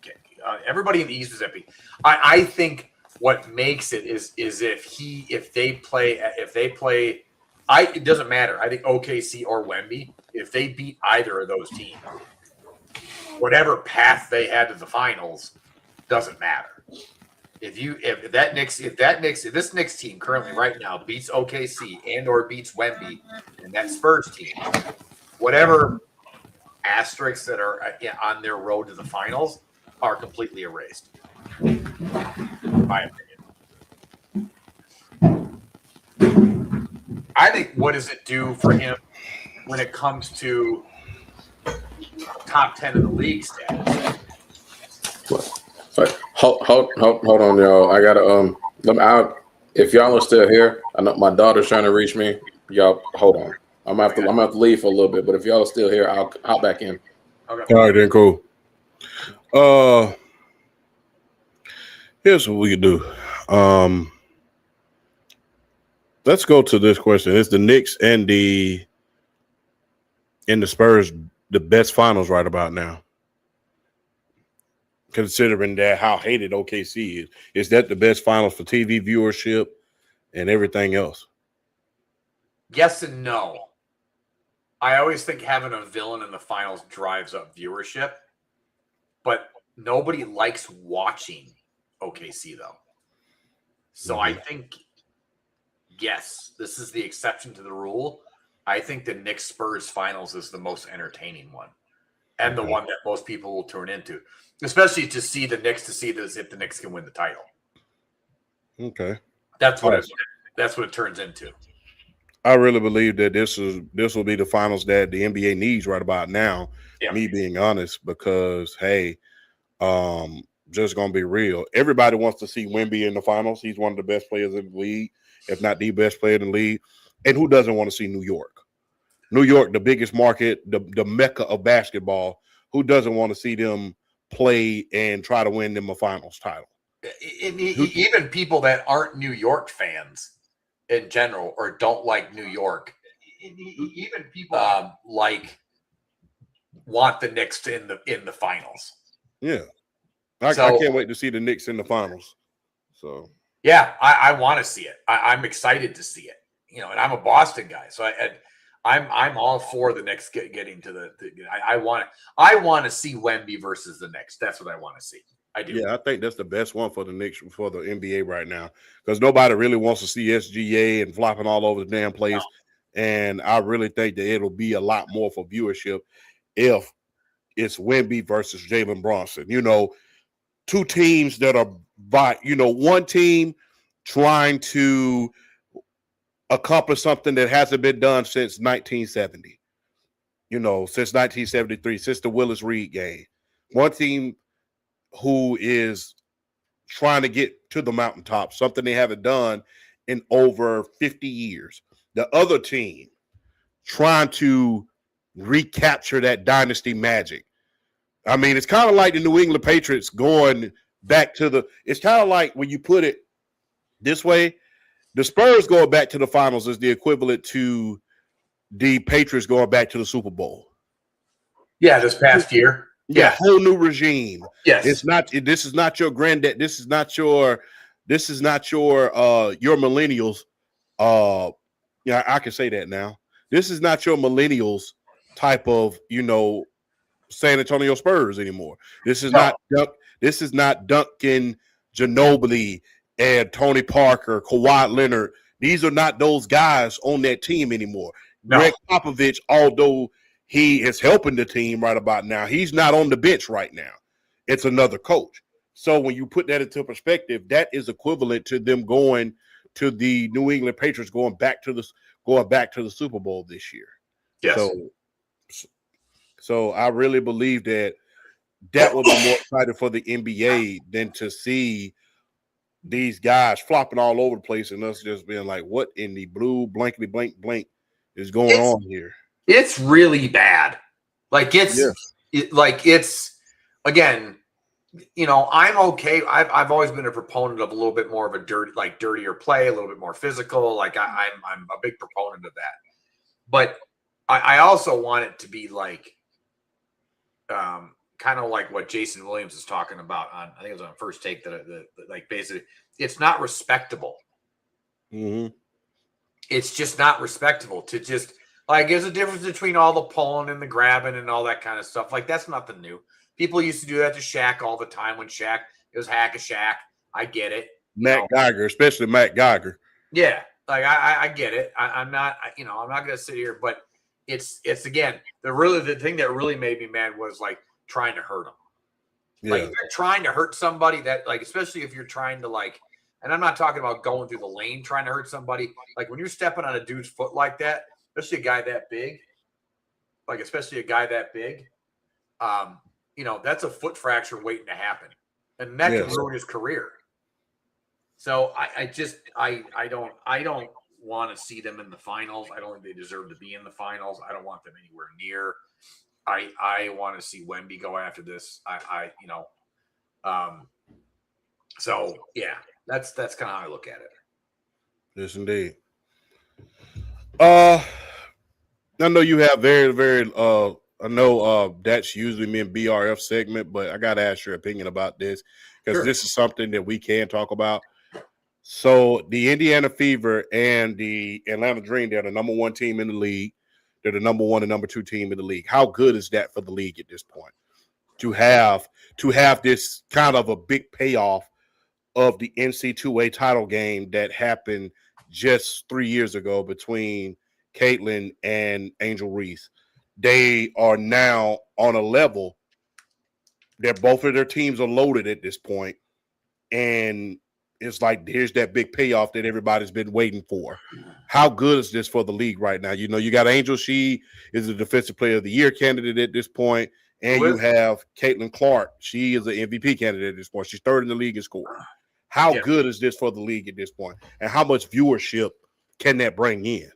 Everybody in the East was at peak. I think what makes it is if they play, it doesn't matter. I think OKC or Wemby, if they beat either of those teams, whatever path they had to the finals doesn't matter. If this Knicks team currently right now beats OKC and or beats Wemby and that Spurs team, whatever asterisks that are on their road to the finals are completely erased. In my opinion. I think what does it do for him when it comes to top 10 in the league status? But hold on, y'all. I gotta let me out. If y'all are still here, I know my daughter's trying to reach me. Y'all hold on. I'm gonna have to leave for a little bit, but if y'all are still here, I'll hop back in. Okay. All right, then cool. Here's what we can do. Let's go to this question. Is the Knicks and the Spurs the best finals right about now? Considering that how hated OKC is that the best finals for TV viewership and everything else? Yes and no. I always think having a villain in the finals drives up viewership, but nobody likes watching OKC though. So I think, yes, this is the exception to the rule. I think the Knicks Spurs finals is the most entertaining one and the one that most people will turn into, especially to see the Knicks, if the Knicks can win the title. Okay. That's what it turns into. I really believe that this will be the finals that the NBA needs right about now. Yeah. Me being honest, because hey, just gonna be real. Everybody wants to see Wemby in the finals. He's one of the best players in the league, if not the best player in the league. And who doesn't want to see New York? New York, the biggest market, the mecca of basketball. Who doesn't want to see them play and try to win them a finals title? Even people that aren't New York fans in general or don't like New York, even people want the Knicks in the finals. Yeah, I can't wait to see the Knicks in the finals. So yeah, I want to see it. I'm excited to see it. And I'm a Boston guy, so I'm all for the Knicks getting to the. I want to see Wemby versus the Knicks. That's what I want to see. I do. Yeah, I think that's the best one for the Knicks, for the NBA right now, because nobody really wants to see SGA and flopping all over the damn place. No. And I really think that it'll be a lot more for viewership if it's Wemby versus Jalen Brunson. Two teams that are one team trying to accomplish something that hasn't been done since 1970. Since 1973, since the Willis Reed game. One team who is trying to get to the mountaintop, something they haven't done in over 50 years. The other team trying to recapture that dynasty magic. I mean, it's kind of like the New England Patriots going back to it's kind of like when you put it this way, the Spurs going back to the finals is the equivalent to the Patriots going back to the Super Bowl. Yeah, this past year. Yeah, Yes. whole new regime. Yes. It's not. This is not your granddad. This is not your. This is not your millennials. Yeah, I can say that now. This is not your millennials type of San Antonio Spurs anymore. This is No. not. This is not Duncan Ginobili and Tony Parker, Kawhi Leonard. These are not those guys on that team anymore. No. Greg Popovich, although he is helping the team right about now, he's not on the bench right now. It's another coach. So when you put that into perspective, that is equivalent to them going to the New England Patriots going back to the Super Bowl this year. Yes. So I really believe that would be more exciting for the NBA than to see these guys flopping all over the place and us just being like, what in the blue blankety blank blank is going on here? It's really bad. It's again, I'm okay. I've always been a proponent of a little bit more of a dirtier play, a little bit more physical. Like I'm a big proponent of that. But I also want it to be like kind of like what Jason Williams is talking about on, I think it was on First Take, that like basically it's not respectable. Mm-hmm. It's just not respectable to just like, there's a difference between all the pulling and the grabbing and all that kind of stuff. Like, that's nothing new. People used to do that to Shaq all the time when Shaq, it was hack a Shaq. I get it. Matt Geiger, especially Matt Geiger. Yeah. Like I get it. I'm not going to sit here, but it's again, the thing that really made me mad was like trying to hurt them. Yeah. Like, if you're trying to hurt somebody, that, like, especially if you're trying to, like, and I'm not talking about going through the lane trying to hurt somebody. Like, when you're stepping on a dude's foot like that, especially a guy that big, that's a foot fracture waiting to happen, and that can ruin his career. So I don't want to see them in the finals. I don't think they deserve to be in the finals. I don't want them anywhere near. I want to see Wemby go after this. So yeah, that's kind of how I look at it. Yes, indeed. I know you have very, very. I know that's usually me and BRF segment, but I got to ask your opinion about this because this is something that we can talk about. So the Indiana Fever and the Atlanta Dream, they're the number one team in the league. They're the number one and number two team in the league. How good is that for the league at this point? To have this kind of a big payoff of the NC2A title game that happened just 3 years ago between Caitlin and Angel Reese. They are now on a level that both of their teams are loaded at this point, and it's like here's that big payoff that everybody's been waiting for. How good is this for the league right now? You got Angel. She is a Defensive Player of the Year candidate at this point, and you have Caitlin Clark. She is an MVP candidate at this point. She's third in the league in scoring. How good is this for the league at this point, and how much viewership can that bring in?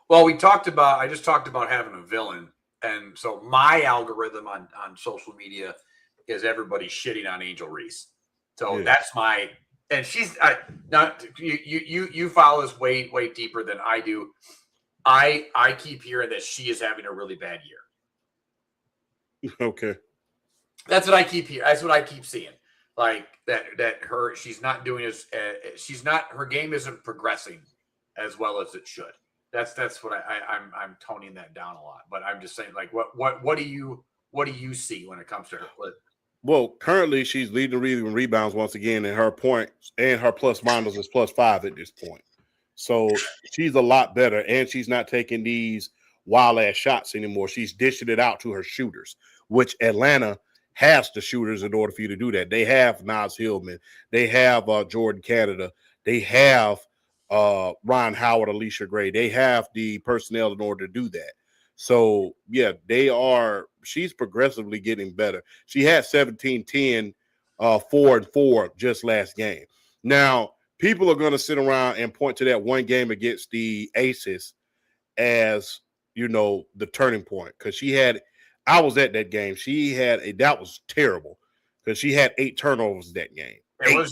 Well, I just talked about having a villain. And so my algorithm on social media is everybody shitting on Angel Reese. So that's my, and she's not, you follow this way deeper than I do. I keep hearing that she is having a really bad year. Okay. That's what I keep hearing. That's what I keep seeing. Like she's not doing her game isn't progressing as well as it should. That's what I'm toning that down a lot. But I'm just saying, like, what do you see when it comes to her? Well, currently she's leading the league in rebounds once again, and her points and her plus minus is +5 at this point. So she's a lot better, and she's not taking these wild ass shots anymore. She's dishing it out to her shooters, which Atlanta has the shooters in order for you to do that. They have Naz Hillman, they have Jordan Canada, they have Ron Howard, Alicia Gray. They have the personnel in order to do that. So, yeah, she's progressively getting better. She had 17-10, 4-4 just last game. Now, people are going to sit around and point to that one game against the Aces as, the turning point. Because I was at that game. That was terrible because she had 8 turnovers that game. What is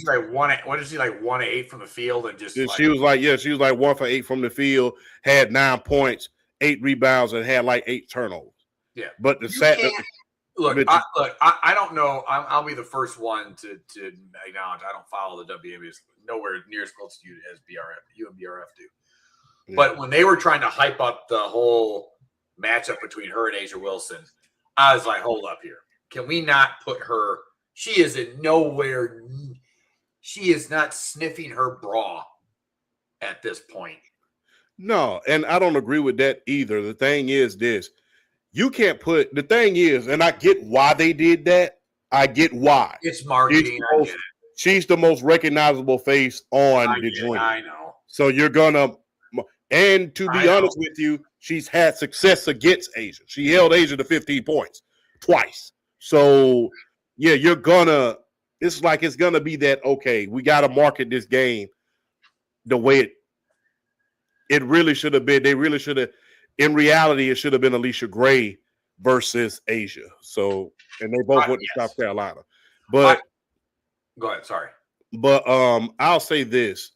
she like 1 of 8 from the field and just? She was like 1 for 8 from the field, had 9 points, 8 rebounds, and had like 8 turnovers. Yeah, but Look, But I don't know. I'll be the first one to acknowledge I don't follow the WNBA nowhere near as close to you as you and BRF do. Yeah. But when they were trying to hype up the whole matchup between her and Asia Wilson, I was like, hold up here. Can we not put her? She is in nowhere. She is not sniffing her bra at this point. No, and I don't agree with that either. The thing is this. You can't put the thing is, and I get why they did that. I get why. It's marketing. She's the most recognizable face on the joint. I know. So you're gonna, and to be honest with you, she's had success against Asia. She held Asia to 15 points twice. So yeah, you're gonna. It's like it's gonna be that. Okay, we got to market this game the way it really should have been. They really should have. In reality, it should have been Alicia Gray versus Asia. So, and they both went to South Carolina. But go ahead. Sorry. But I'll say this.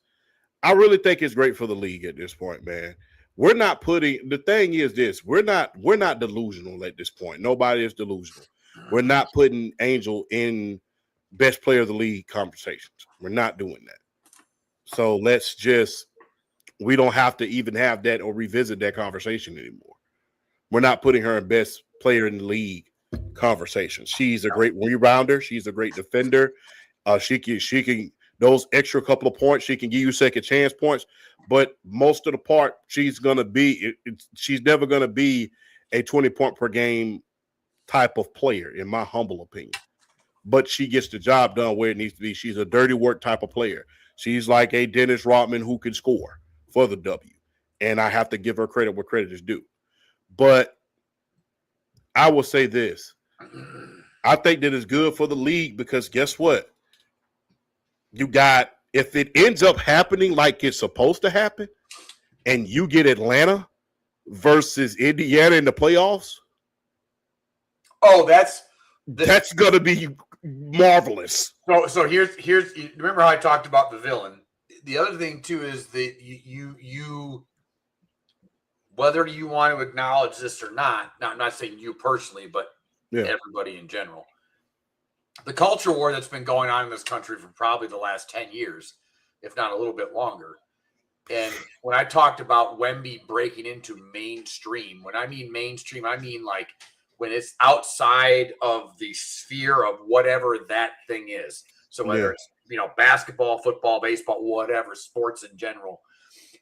I really think it's great for the league at this point, man. We're not putting the thing is this. We're not delusional at this point. Nobody is delusional. We're not putting Angel in best player of the league conversations. We're not doing that. So let's just we don't have to even have that or revisit that conversation anymore. We're not putting her in best player in the league conversation. She's a great rebounder. She's a great defender. She can those extra couple of points. She can give you second chance points, but most of the part she's gonna be. She's never gonna be a 20-point per game type of player, in my humble opinion. But she gets the job done where it needs to be. She's a dirty work type of player. She's like a Dennis Rodman who can score for the W. And I have to give her credit where credit is due. But I will say this. I think that it's good for the league because guess what? You got, if it ends up happening like it's supposed to happen, and you get Atlanta versus Indiana in the playoffs. Oh, that's going to be marvelous. So here's remember how I talked about the villain. The other thing too is that you whether you want to acknowledge this or not. Now I'm not saying you personally, but everybody in general. The culture war that's been going on in this country for probably the last 10 years, if not a little bit longer. And when I talked about Wemby breaking into mainstream, when I mean mainstream, I mean like when it's outside of the sphere of whatever that thing is. So whether it's, basketball, football, baseball, whatever, sports in general,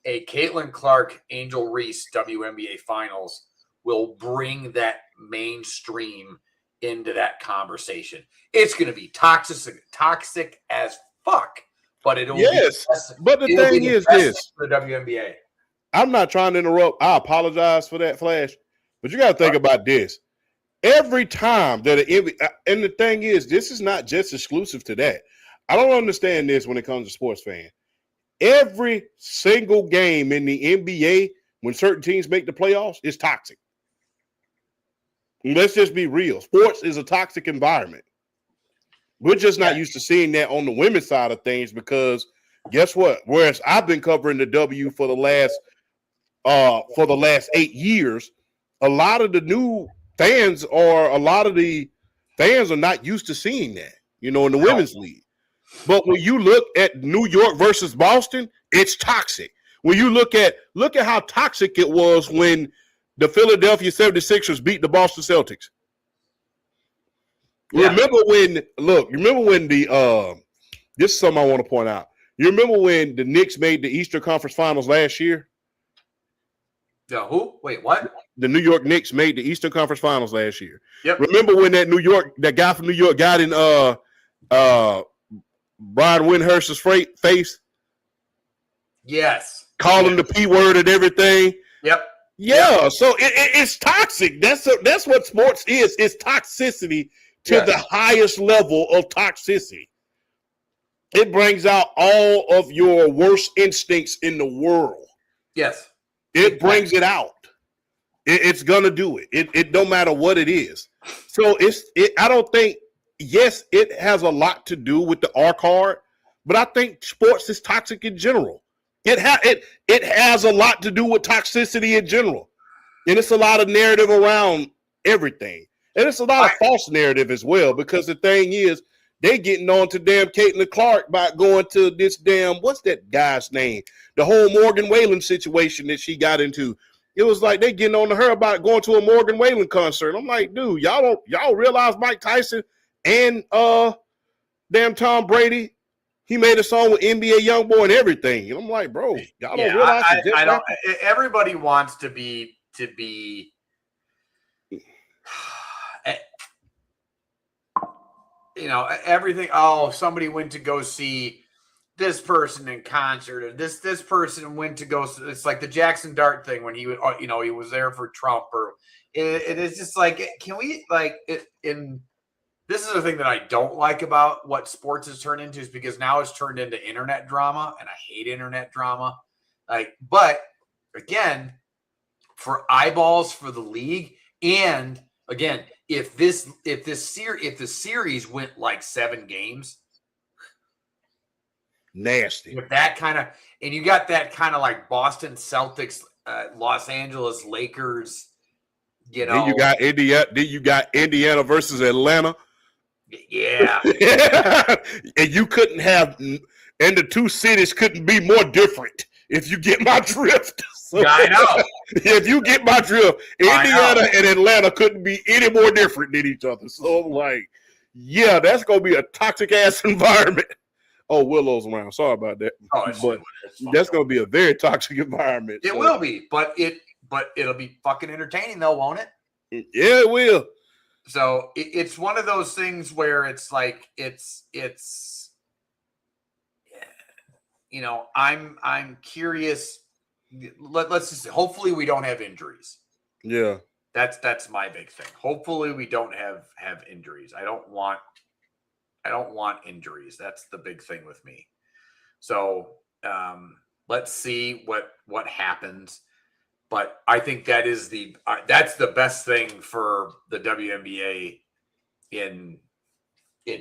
a Caitlin Clark, Angel Reese WNBA finals will bring that mainstream into that conversation. It's going to be toxic as fuck, but it'll be but the thing is this for the WNBA. I'm not trying to interrupt. I apologize for that, Flash, but you got to think about this. Every time that and the thing is, this is not just exclusive to that. I don't understand this when it comes to sports fans. Every single game in the NBA, when certain teams make the playoffs, is toxic. Let's just be real. Sports is a toxic environment. We're just not used to seeing that on the women's side of things because guess what? Whereas I've been covering the W for the last 8 years, a lot of the new fans are not used to seeing that, in the women's league. But when you look at New York versus Boston, it's toxic. When you look at how toxic it was when the Philadelphia 76ers beat the Boston Celtics. Yeah. Remember when the this is something I want to point out. You remember when the Knicks made the Eastern Conference Finals last year? The who? Wait, what? The New York Knicks made the Eastern Conference Finals last year. Yep. Remember when that guy from New York got in Brian Windhorst's face? Yes. Calling the P word and everything. Yep. Yeah. So it's toxic. That's what sports is. It's toxicity to the highest level of toxicity. It brings out all of your worst instincts in the world. Yes. It brings it out. It's gonna do it. It no matter what it is. So I don't think. Yes, it has a lot to do with the R card, but I think sports is toxic in general. It has a lot to do with toxicity in general, and it's a lot of narrative around everything. And it's a lot of false narrative as well, because the thing is, they getting on to damn Caitlin Clark by going to this damn, what's that guy's name? The whole Morgan Wallen situation that she got into. It was like they getting on to her about going to a Morgan Wallen concert. I'm like, dude, y'all realize Mike Tyson and damn Tom Brady, he made a song with NBA YoungBoy and everything. And I'm like, bro, y'all don't realize I don't. Everybody wants to be. You know, everything. Oh, somebody went to go see this person in concert, or this person went to go. It's like the Jackson Dart thing when he would, you know, he was there for Trump, or it is just like, can we like it in. This is the thing that I don't like about what sports has turned into, is because now it's turned into internet drama, and I hate internet drama. Like, but again, for eyeballs for the league, and again, if the series went like 7 games, nasty with that kind of, and you got that kind of like Boston Celtics, Los Angeles Lakers, you know, then you got Indiana versus Atlanta. Yeah. And you couldn't have, and the two cities couldn't be more different, if you get my drift. So, I know. If you get my drift, Indiana and Atlanta couldn't be any more different than each other. So I'm like, yeah, that's going to be a toxic ass environment. Oh, Willow's around. Sorry about that. But that's going to be a very toxic environment. It will be, but it'll be fucking entertaining though, won't it? Yeah, it will. So it's one of those things where it's like it's you know, I'm curious. Let's just hopefully we don't have injuries. Yeah, that's my big thing. Hopefully we don't have injuries. I don't want injuries. That's the big thing with me. So let's see what happens. But I think that is that's the best thing for the WNBA in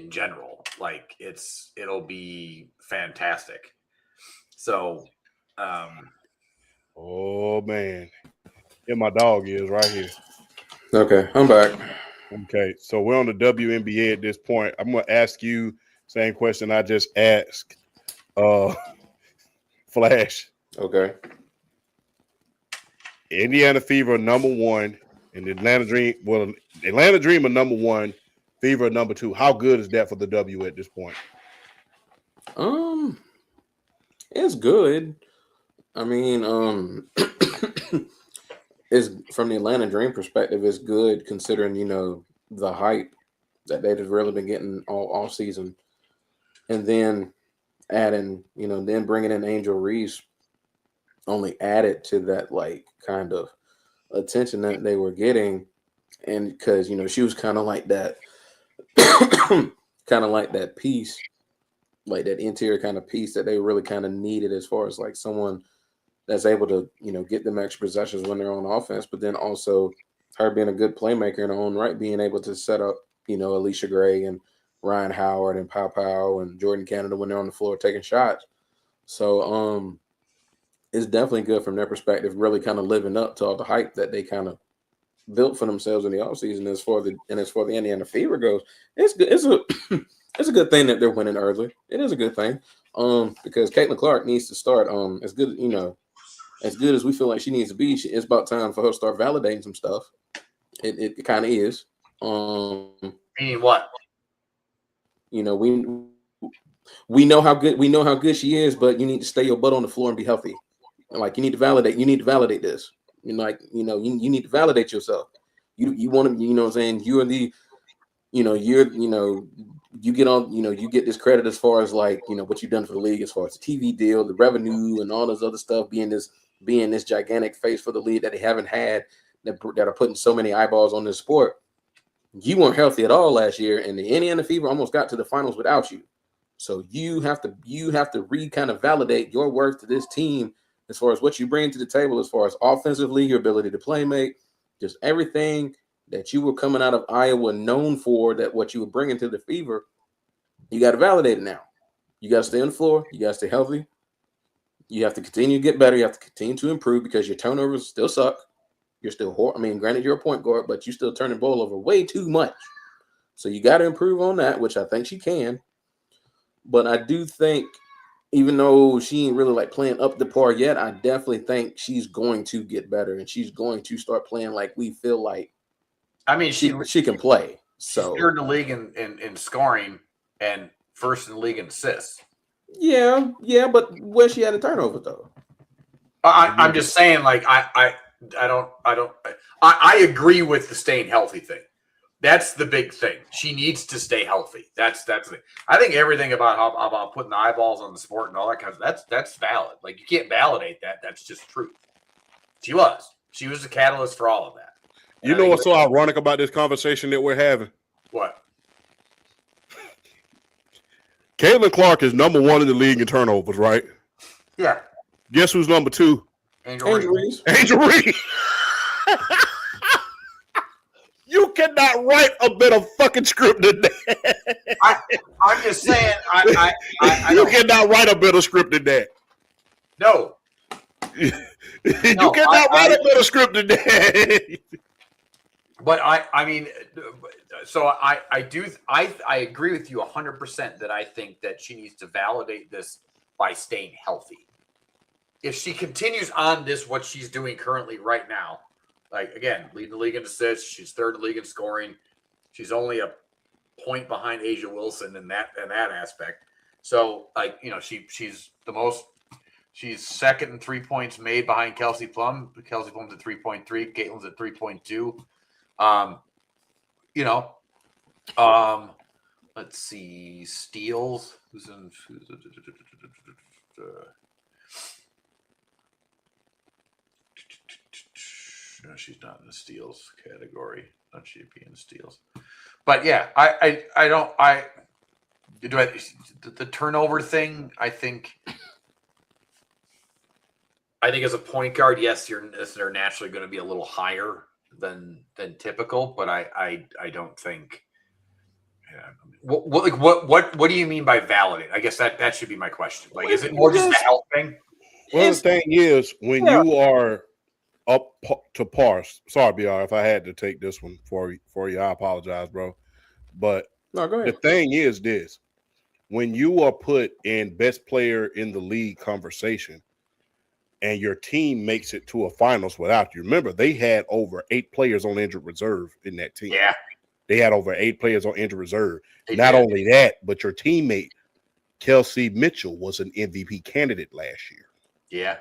general. Like it'll be fantastic. So, oh man, here my dog is right here. Okay, I'm back. Okay, so we're on the WNBA at this point. I'm gonna ask you same question I just asked Flash. Okay. Indiana Fever #1 and the Atlanta Dream. Well, Atlanta Dream are #1, Fever #2. How good is that for the W at this point? It's good. I mean, it's from the Atlanta Dream perspective, it's good considering, you know, the hype that they've really been getting all season. And then adding, you know, then bringing in Angel Reese only added to that, like, kind of attention that they were getting. And because, you know, she was kind of like that, kind of like that piece, like that interior kind of piece that they really kind of needed, as far as like someone that's able to, you know, get them extra possessions when they're on offense, but then also her being a good playmaker in her own right, being able to set up, you know, Alicia Gray and Ryan Howard and Pow and Jordan Canada when they're on the floor taking shots. So it's definitely good from their perspective, really kind of living up to all the hype that they kind of built for themselves in the offseason. As far the Indiana Fever goes, it's good. It's a good thing that they're winning early. It is a good thing. Because Caitlin Clark needs to start as good, you know, as good as we feel like she needs to be. It's about time for her to start validating some stuff. It kind of is. Meaning what? You know, we know how good she is, but you need to stay your butt on the floor and be healthy. Like you need to validate this. You know, like, you know, you need to validate yourself. You want to, you know what I'm saying? You get on, you know, you get this credit as far as like, you know, what you've done for the league, as far as the TV deal, the revenue, and all this other stuff, being this gigantic face for the league that they haven't had, that are putting so many eyeballs on this sport. You weren't healthy at all last year, and the Indiana Fever almost got to the finals without you. So you have to kind of validate your worth to this team as far as what you bring to the table, as far as offensively, your ability to play make, just everything that you were coming out of Iowa known for, that what you were bringing to the Fever, you got to validate it now. You got to stay on the floor. You got to stay healthy. You have to continue to get better. You have to continue to improve because your turnovers still suck. You're still, I mean, granted, you're a point guard, but you still turn the ball over way too much. So you got to improve on that, which I think she can. But I do think, even though she ain't really like playing up the par yet, I definitely think she's going to get better and she's going to start playing like we feel like I mean, she can play. She's So third in the league in scoring and first in the league in assists. yeah, but where she had a turnover though. I'm just saying, like I agree with the staying healthy thing. That's the big thing. She needs to stay healthy. That's the thing. I think everything about putting the eyeballs on the sport and all that kind of that's valid. Like you can't validate that. That's just truth. She was the catalyst for all of that. And You know what's so ironic about this conversation that we're having? What? Caitlin Clark is number 1 in the league in turnovers, right? Yeah. Guess who's number 2? Angel Reese. Angel Reese. You cannot write a better fucking script than that. I'm just saying. I You cannot write a better script than that. No. You cannot write a better script than that. But I mean, so I agree with you 100% that I think that she needs to validate this by staying healthy. If she continues on what she's doing currently right now, like again, leading the league in assists, she's third in the league in scoring. She's only a point behind Asia Wilson in that aspect. So like, you know, she's second in 3 points made behind Kelsey Plum. Kelsey Plum's at 3.3, Caitlin's at 3.2. Let's see, steals. No, she's not in the steals category. Not she'd be in steals. But yeah, the turnover thing, I think as a point guard, yes, they're naturally going to be a little higher than typical, but I don't think. Yeah. What do you mean by validate? I guess that should be my question. Like, is it more just a health thing? Well, the thing is, when you are up to par, sorry, BR, if I had to take this one for you, I apologize, bro. But no, go ahead. The thing is this: when you are put in best player in the league conversation, and your team makes it to a finals without you. Remember, they had over 8 players on injured reserve in that team. Yeah. They had over 8 players on injured reserve. Not only that, but your teammate, Kelsey Mitchell, was an MVP candidate last year. Yeah.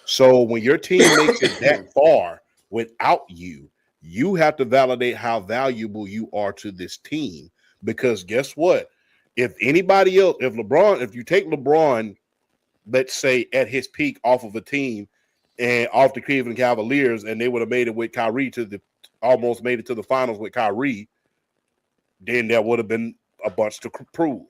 So when your team makes it that far without you, you have to validate how valuable you are to this team. Because guess what? If anybody else, if you take LeBron, let's say at his peak off of a team and off the Cleveland Cavaliers, and they would have made it with Kyrie almost made it to the finals with Kyrie, then there would have been a bunch to prove.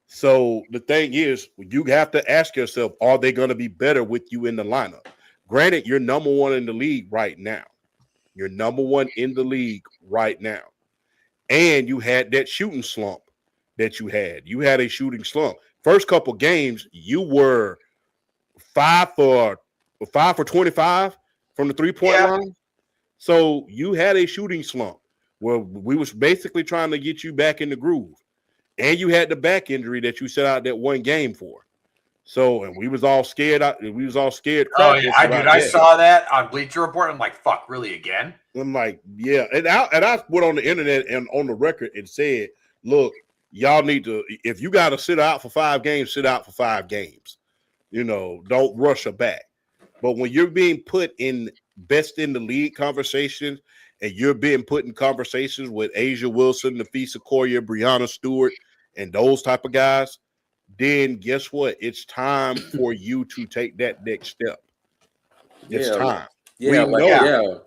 So the thing is, you have to ask yourself, are they going to be better with you in the lineup? Granted, you're number 1 in the league right now. You're number 1 in the league right now. And you had that shooting slump that you had. You had a shooting slump. First couple games, you were 5 for 25 from the 3-point line. So you had a shooting slump where we was basically trying to get you back in the groove. And you had the back injury that you set out that one game for. So, and we was all scared. We was all scared. Oh, yeah, I saw that on Bleacher Report. I'm like, fuck, really again? I'm like, yeah. And I went on the internet and on the record and said, look, y'all need to, if you got to sit out for 5 games, sit out for 5 games. You know, don't rush her back. But when you're being put in best in the league conversations and you're being put in conversations with Asia Wilson, Nafisa Correa, Brianna Stewart, and those type of guys, then guess what? It's time for you to take that next step. It's time. Yeah,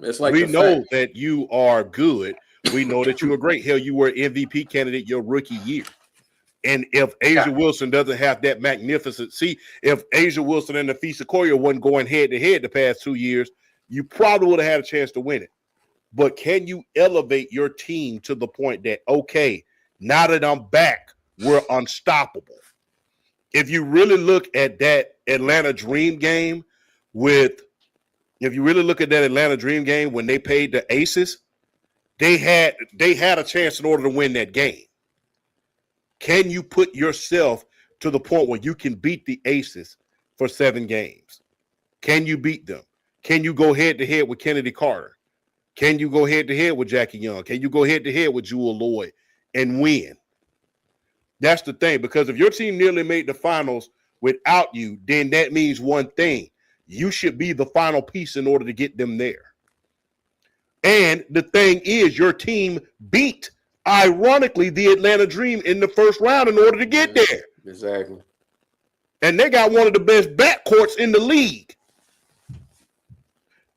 it's like we know that you are good. We know that you are great. Hell, you were MVP candidate your rookie year. And if Asia Wilson doesn't have that magnificent, if Asia Wilson and Nafisa Correa wasn't going head to head the past 2 years, you probably would have had a chance to win it. But can you elevate your team to the point that, okay, now that I'm back, we're unstoppable? If you really look at that Atlanta Dream game with, if you really look at that Atlanta Dream game when they paid the Aces, they had a chance in order to win that game. Can you put yourself to the point where you can beat the Aces for 7 games? Can you beat them? Can you go head-to-head with Kennedy Carter? Can you go head-to-head with Jackie Young? Can you go head-to-head with Jewel Lloyd and win? That's the thing, because if your team nearly made the finals without you, then that means one thing. You should be the final piece in order to get them there. And the thing is, your team beat, ironically, the Atlanta Dream in the first round in order to get there. Exactly. And they got one of the best backcourts in the league.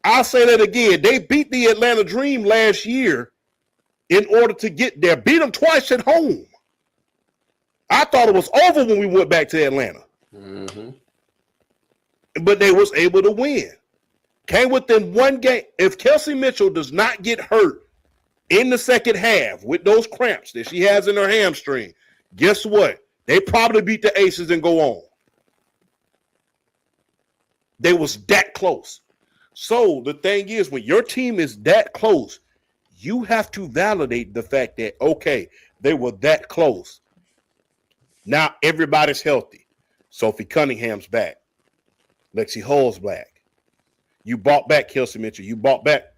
I'll say that again. They beat the Atlanta Dream last year in order to get there. Beat them twice at home. I thought it was over when we went back to Atlanta. Mm-hmm. But they was able to win. Came within 1 game. If Kelsey Mitchell does not get hurt in the second half with those cramps that she has in her hamstring, guess what? They probably beat the Aces and go on. They was that close. So the thing is, when your team is that close, you have to validate the fact that, okay, they were that close. Now everybody's healthy. Sophie Cunningham's back. Lexi Hull's back. You bought back Kelsey Mitchell. You bought back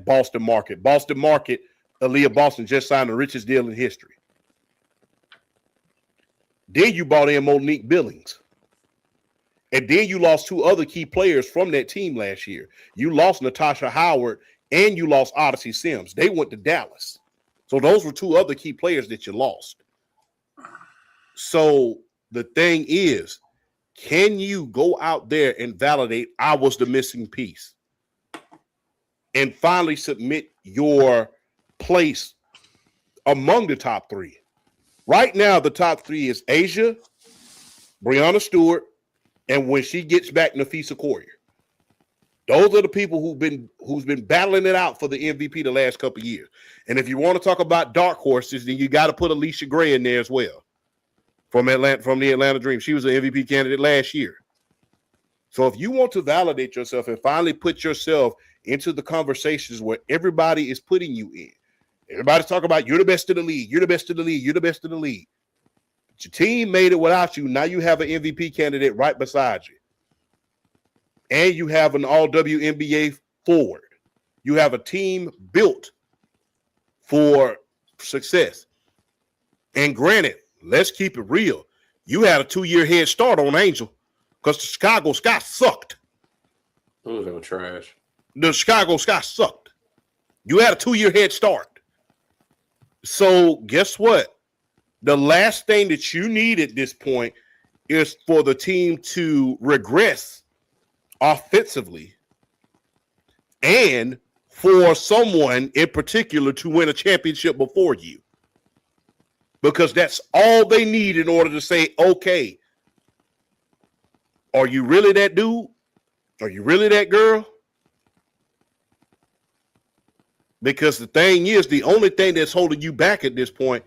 Boston Market. Boston Market, Aaliyah Boston just signed the richest deal in history. Then you bought in Monique Billings. And then you lost 2 other key players from that team last year. You lost Natasha Howard and you lost Odyssey Sims. They went to Dallas. So those were 2 other key players that you lost. So the thing is, can you go out there and validate I was the missing piece and finally submit your place among the top 3? Right now, the top 3 is Asia, Breanna Stewart, and when she gets back, Nafisa Courier. Those are the people who's been battling it out for the MVP the last couple of years. And if you want to talk about dark horses, then you got to put Alicia Gray in there as well. From the Atlanta Dream. She was an MVP candidate last year. So if you want to validate yourself and finally put yourself into the conversations where everybody is putting you in, everybody's talking about you're the best in the league, you're the best in the league, you're the best in the league. But your team made it without you. Now you have an MVP candidate right beside you. And you have an all-WNBA forward. You have a team built for success. And granted, let's keep it real. You had a 2-year head start on Angel because the Chicago Sky sucked. Those are trash. The Chicago Sky sucked. You had a 2-year head start. So guess what? The last thing that you need at this point is for the team to regress offensively and for someone in particular to win a championship before you. Because that's all they need in order to say, okay, are you really that dude? Are you really that girl? Because the thing is, the only thing that's holding you back at this point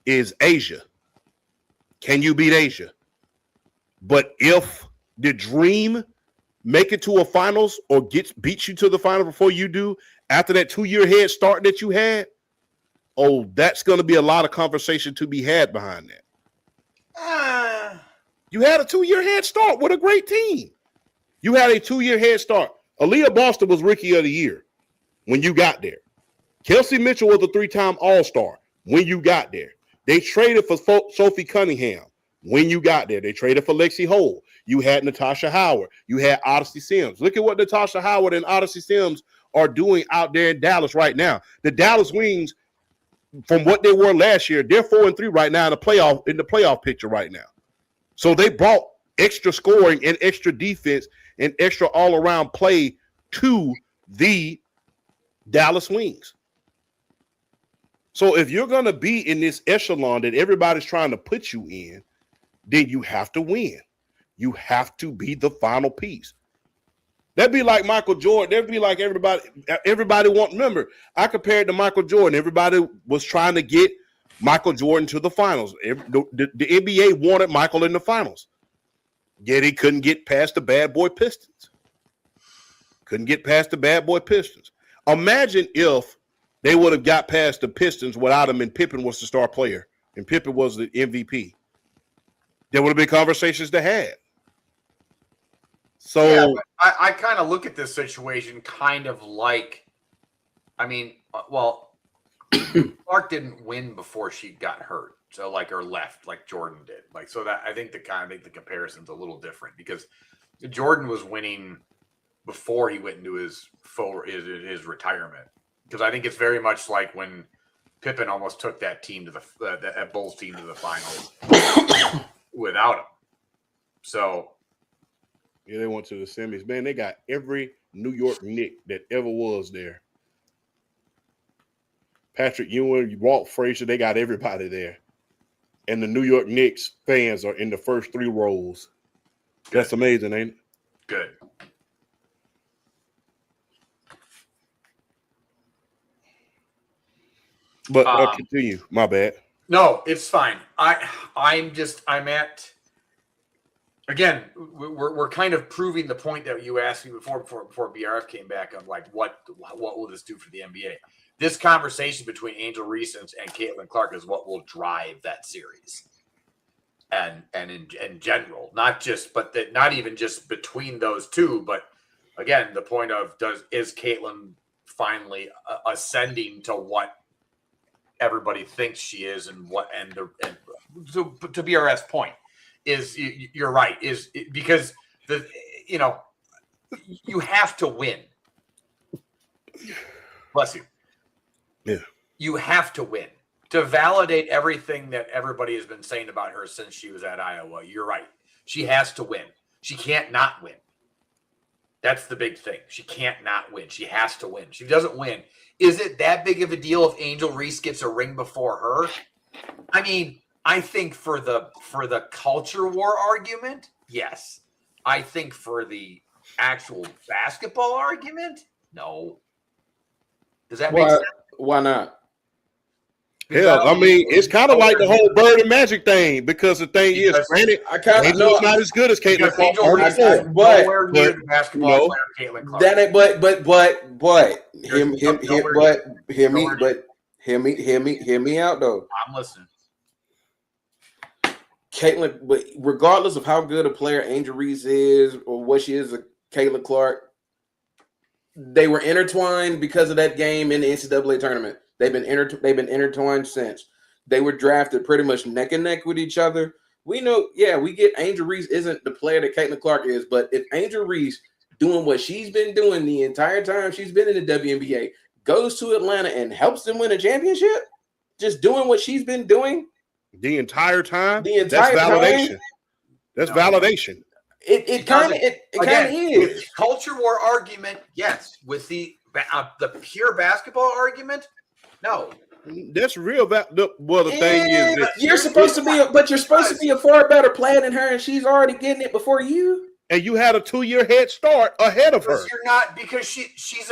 is Asia. Can you beat Asia? But if the Dream make it to a finals or beats you to the final before you do, after that 2-year head start that you had, oh, that's going to be a lot of conversation to be had behind that. You had a 2-year head start with a great team. You had a 2-year head start. Aaliyah Boston was Rookie of the Year when you got there. Kelsey Mitchell was a 3-time All-Star when you got there. They traded for Sophie Cunningham when you got there. They traded for Lexi Hull. You had Natasha Howard. You had Odyssey Sims. Look at what Natasha Howard and Odyssey Sims are doing out there in Dallas right now. The Dallas Wings, from what they were last year, they're 4-3 right now in the playoff picture right now. So they brought extra scoring and extra defense and extra all-around play to the Dallas Wings. So if you're going to be in this echelon that everybody's trying to put you in, then you have to win. You have to be the final piece. That'd be like Michael Jordan. That'd be like everybody remember, I compared to Michael Jordan. Everybody was trying to get Michael Jordan to the finals. The NBA wanted Michael in the finals. Yet he couldn't get past the bad boy Pistons. Couldn't get past the bad boy Pistons. Imagine if they would have got past the Pistons without him and Pippen was the star player and Pippen was the MVP. There would have been conversations to have. So Yeah, I kind of look at this situation kind of like, I mean, well, Clark didn't win before she got hurt, so like or left like Jordan did. Like so that I think the comparison's a little different because Jordan was winning before he went into his retirement. Because I think it's very much like when Pippen almost took that team to that Bulls team to the finals without him. So yeah, they went to the semis. Man, they got every New York Knick that ever was there. Patrick Ewing, Walt Frazier, they got everybody there. And the New York Knicks fans are in the first 3 rows. That's amazing, ain't it? good. But continue. My bad. No, it's fine. I'm at. Again, we're kind of proving the point that you asked me before BRF came back on like what will this do for the NBA? This conversation between Angel Reese and Caitlin Clark is what will drive that series, and in general, not even just between those two, but again, the point of is Caitlin finally ascending to what everybody thinks she is, and to BRF's point. Is you're right? Is because you have to win. Bless you. Yeah, you have to win to validate everything that everybody has been saying about her since she was at Iowa. You're right. She has to win. She can't not win. That's the big thing. She can't not win. She has to win. She doesn't win. Is it that big of a deal if Angel Reese gets a ring before her? I mean. I think for the culture war argument, yes. I think for the actual basketball argument, no. Does that make sense? Why not? Hell, I mean, it's kind of like the whole Bird and Magic thing because the thing is, granted, Angel's not as good as Caitlin Clark. But nowhere near the basketball player Caitlin Clark. That ain't, hear me out though. I'm listening. Caitlin, but regardless of how good a player Angel Reese is or what she is, Caitlin Clark, they were intertwined because of that game in the NCAA tournament. They've been intertwined since. They were drafted pretty much neck and neck with each other. We know, we get Angel Reese isn't the player that Caitlin Clark is, but if Angel Reese doing what she's been doing the entire time she's been in the WNBA goes to Atlanta and helps them win a championship, just doing what she's been doing. The entire time? That's validation. Time? That's validation. It kind of is. Culture war argument, yes. With the pure basketball argument, no. That's real. The thing is, you're supposed to be a far better player than her, and she's already getting it before you. And you had a 2-year head start ahead of her. You're not because she's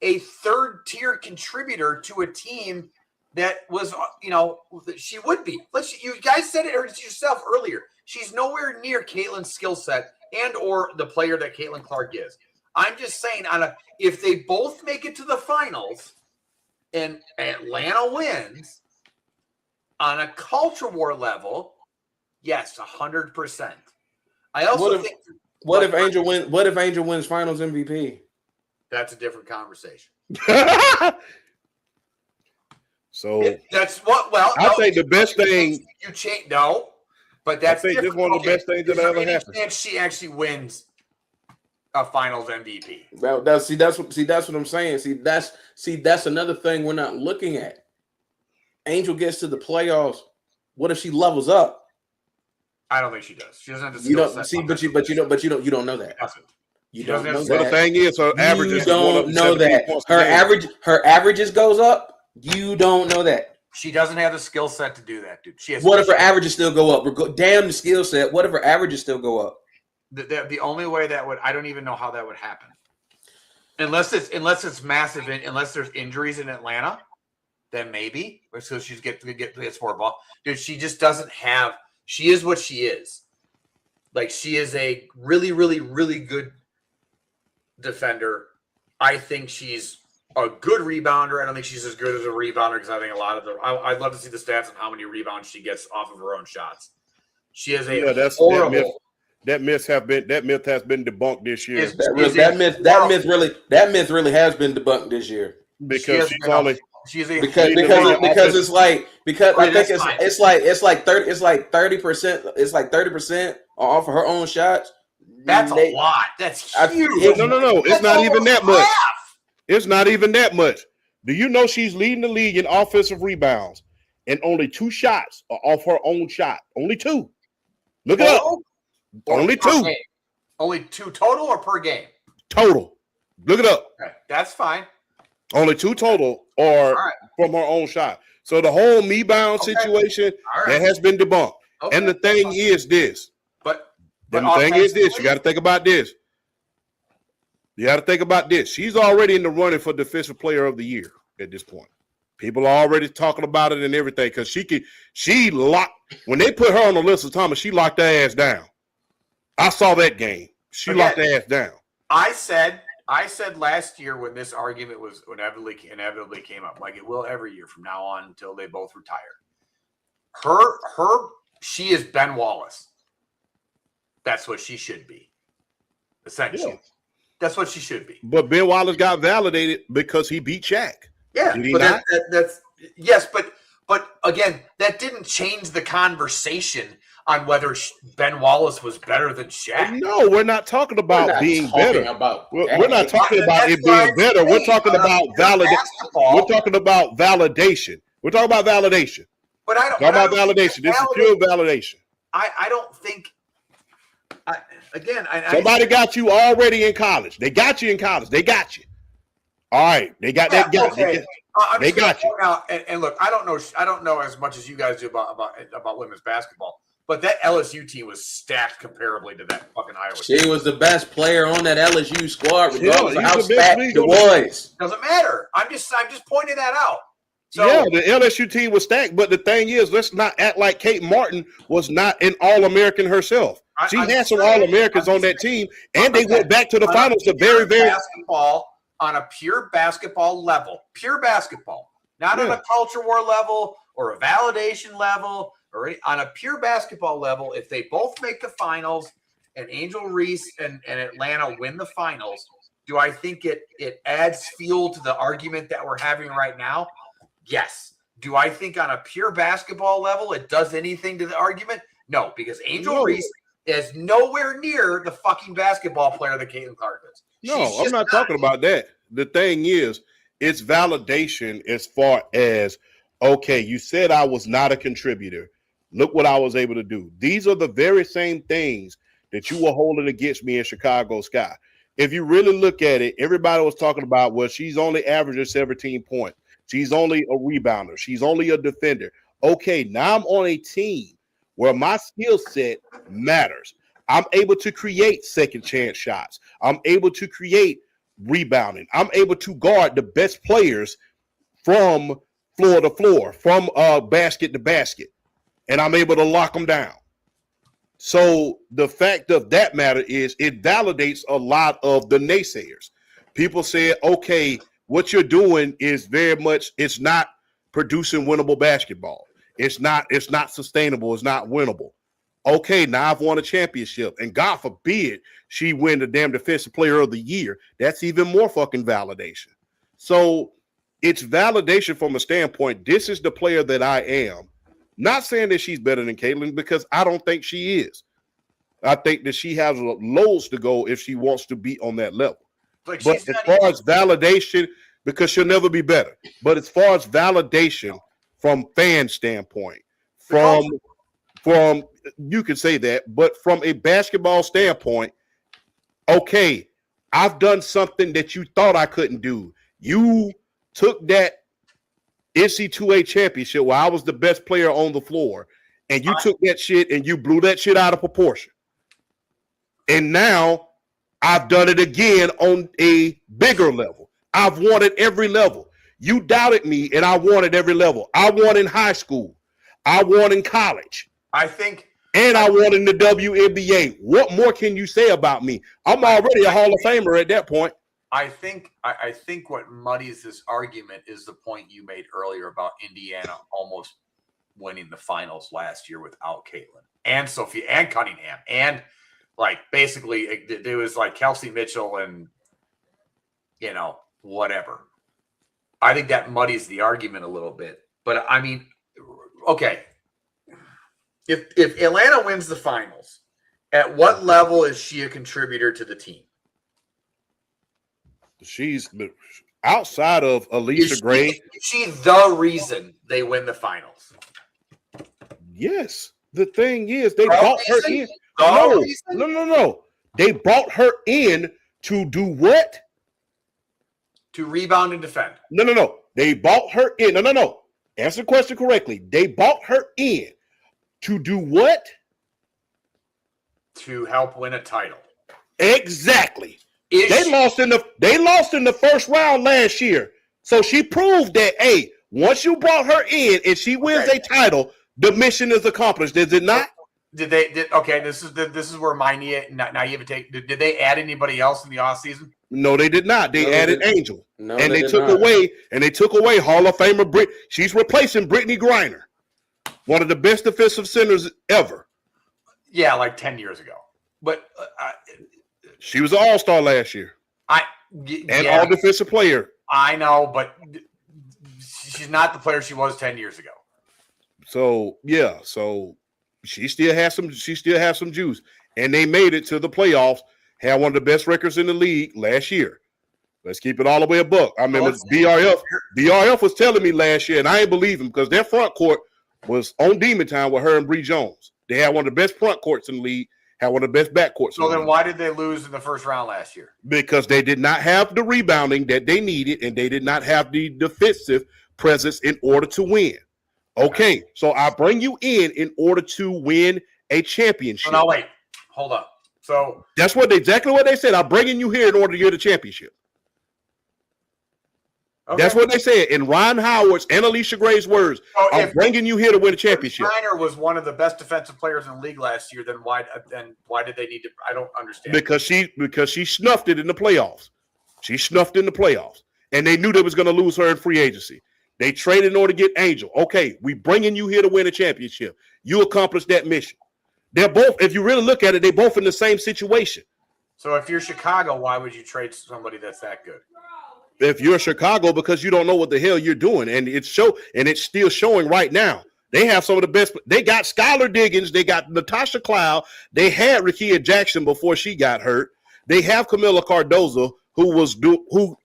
a third tier contributor to a team. That was, she would be. You guys said it yourself earlier. She's nowhere near Caitlin's skill set and or the player that Caitlin Clark is. I'm just saying, if they both make it to the finals and Atlanta wins on a culture war level, yes, 100%. I also think. What if Angel wins Finals MVP? That's a different conversation. So that's what. Well, I think the best thing you change. No, but that's I think this one of the best things that ever happened. And she actually wins a Finals MVP. Well, that's what I'm saying. That's another thing we're not looking at. Angel gets to the playoffs. What if she levels up? I don't think she does. She doesn't have the skill set. You don't know that. You don't know that. The thing is, her averages. You don't know that. Her averages goes up. You don't know that. She doesn't have the skill set to do that, dude. What if her averages still go up? Damn the skill set. What if her averages still go up? The only way that would, I don't even know how that would happen. Unless it's massive, unless there's injuries in Atlanta, then maybe. So she's gets more ball. Dude, she just doesn't have. She is what she is. Like she is a really, really, really good defender. I think she's a good rebounder. I don't think she's as good as a rebounder because I think a lot of I'd love to see the stats on how many rebounds she gets off of her own shots. She is a horrible. That myth has been debunked this year. That myth really has been debunked this year because because it's like I think it's like 30% off of her own shots. That's a lot. That's huge. No. It's not even that much. It's not even that much. Do you know she's leading the league in offensive rebounds, and only 2 shots are off her own shot? Only 2. Look it up. Only 2. Only 2 total or per game? Total. Look it up. Okay, that's fine. Only 2 total are from her own shot. So the whole me-bound situation that has been debunked. Okay. And the thing is this. You got to think about this. She's already in the running for Defensive Player of the Year at this point. People are already talking about it and everything because she locked when they put her on the list of Thomas, she locked her ass down. I saw that game. She locked her ass down. I said last year when this argument was inevitably came up, like it will every year from now on until they both retire. She is Ben Wallace. That's what she should be. Essentially. Yeah. That's what she should be. But Ben Wallace got validated because he beat Shaq. Yeah, but that's yes, but again, that didn't change the conversation on whether Ben Wallace was better than Shaq. No, we're not talking about being better. We're not talking about it being better. We're talking about validation. We're talking about validation. We're talking about validation. But I don't talk about validation. This is pure validation. I don't think. Somebody got you already in college. They got you in college. They got you. All right, they got that. Okay. They got you. Now, and look, I don't know as much as you guys do about women's basketball, but that LSU team was stacked comparably to that fucking Iowa team. She was the best player on that LSU squad, regardless of how stacked it was. Doesn't matter. I'm just pointing that out. So, yeah, the LSU team was stacked, but the thing is, let's not act like Kate Martin was not an All-American herself. She had some All-Americans on that team, and they went back to the finals. A very basketball on a pure basketball level, pure basketball, not on a culture war level or a validation level, or on a pure basketball level. If they both make the finals and Angel Reese and Atlanta win the finals, do I think it adds fuel to the argument that we're having right now? Yes. Do I think on a pure basketball level it does anything to the argument? No, because Angel Reese is nowhere near the fucking basketball player that Caitlin Clark is. No, I'm not talking about that. The thing is, it's validation as far as, okay, you said I was not a contributor. Look what I was able to do. These are the very same things that you were holding against me in Chicago Sky. If you really look at it, everybody was talking about, well, she's only averaging 17 points. She's only a rebounder. She's only a defender. Okay, now I'm on a team where my skill set matters. I'm able to create second chance shots. I'm able to create rebounding. I'm able to guard the best players from floor to floor, from basket to basket, and I'm able to lock them down. So the fact of that matter is it validates a lot of the naysayers. People said, okay, what you're doing is very much, it's not producing winnable basketball. It's not sustainable. It's not winnable. Okay, now I've won a championship, and God forbid she win the damn Defensive Player of the Year. That's even more fucking validation. So it's validation from a standpoint. This is the player that I am. Not saying that she's better than Caitlin, because I don't think she is. I think that she has loads to go if she wants to be on that level. But as far as validation, because she'll never be better. But as far as validation from fan standpoint, from you could say that, but from a basketball standpoint, okay, I've done something that you thought I couldn't do. You took that NC2A championship where I was the best player on the floor, and you took that shit and you blew that shit out of proportion. And now I've done it again on a bigger level. I've won at every level. You doubted me, and I won at every level. I won in high school. I won in college. I think and I won in the WNBA. What more can you say about me? I'm already a Hall of Famer at that point. I think what muddies this argument is the point you made earlier about Indiana almost winning the finals last year without Caitlin and Sophia and Cunningham. And like basically it was like Kelsey Mitchell and whatever. I think that muddies the argument a little bit. But I mean, okay. If Atlanta wins the finals, at what level is she a contributor to the team? She's outside of Alicia Gray. Is she the reason they win the finals? Yes. The thing is, they The brought her reason? in. The reason? No. They brought her in to do what? To rebound and defend. No. They bought her in. No. Answer the question correctly. They bought her in to do what? To help win a title. Exactly. Is They she- lost in the first round last year. So she proved that, hey, once you brought her in and she wins Okay. a title, the mission is accomplished. Is it not? Okay, this is where my naivete. Did they add anybody else in the offseason? No, they did not. They No, added they- Angel. No, And they did took not. away Hall of Famer Brit. She's replacing Brittany Griner, one of the best defensive centers ever. Yeah, like 10 years ago. But She was an all-star last year and all defensive player. I know, but she's not the player she was 10 years ago. So she still has some juice. And they made it to the playoffs, had one of the best records in the league last year. Let's keep it all the way a buck. I remember BRF was telling me last year, and I ain't believe him because their front court was on demon time with her and Bree Jones. They had one of the best front courts in the league, had one of the best back courts. So then why did they lose in the first round last year? Because they did not have the rebounding that they needed, and they did not have the defensive presence in order to win. Okay, so I bring you in order to win a championship. So now wait, hold up. So That's exactly what they said. I'm bringing you here in order to get a championship. okay. That's what they said in Ron Howard's and Alicia Gray's words. So I'm if bringing you here to win a championship. Steiner was one of the best defensive players in the league last year, then why did they need to? I don't understand. Because she snuffed it in the playoffs. She snuffed in the playoffs. And they knew they was going to lose her in free agency. They traded in order to get Angel. Okay, we bringing you here to win a championship. You accomplished that mission. They're both, if you really look at it, they're both in the same situation. So if you're Chicago, why would you trade somebody that's that good? If you're Chicago, because you don't know what the hell you're doing, and it's still showing right now. They have some of the best. They got Skylar Diggins. They got Natasha Cloud. They had Rickea Jackson before she got hurt. They have Camila Cardozo, who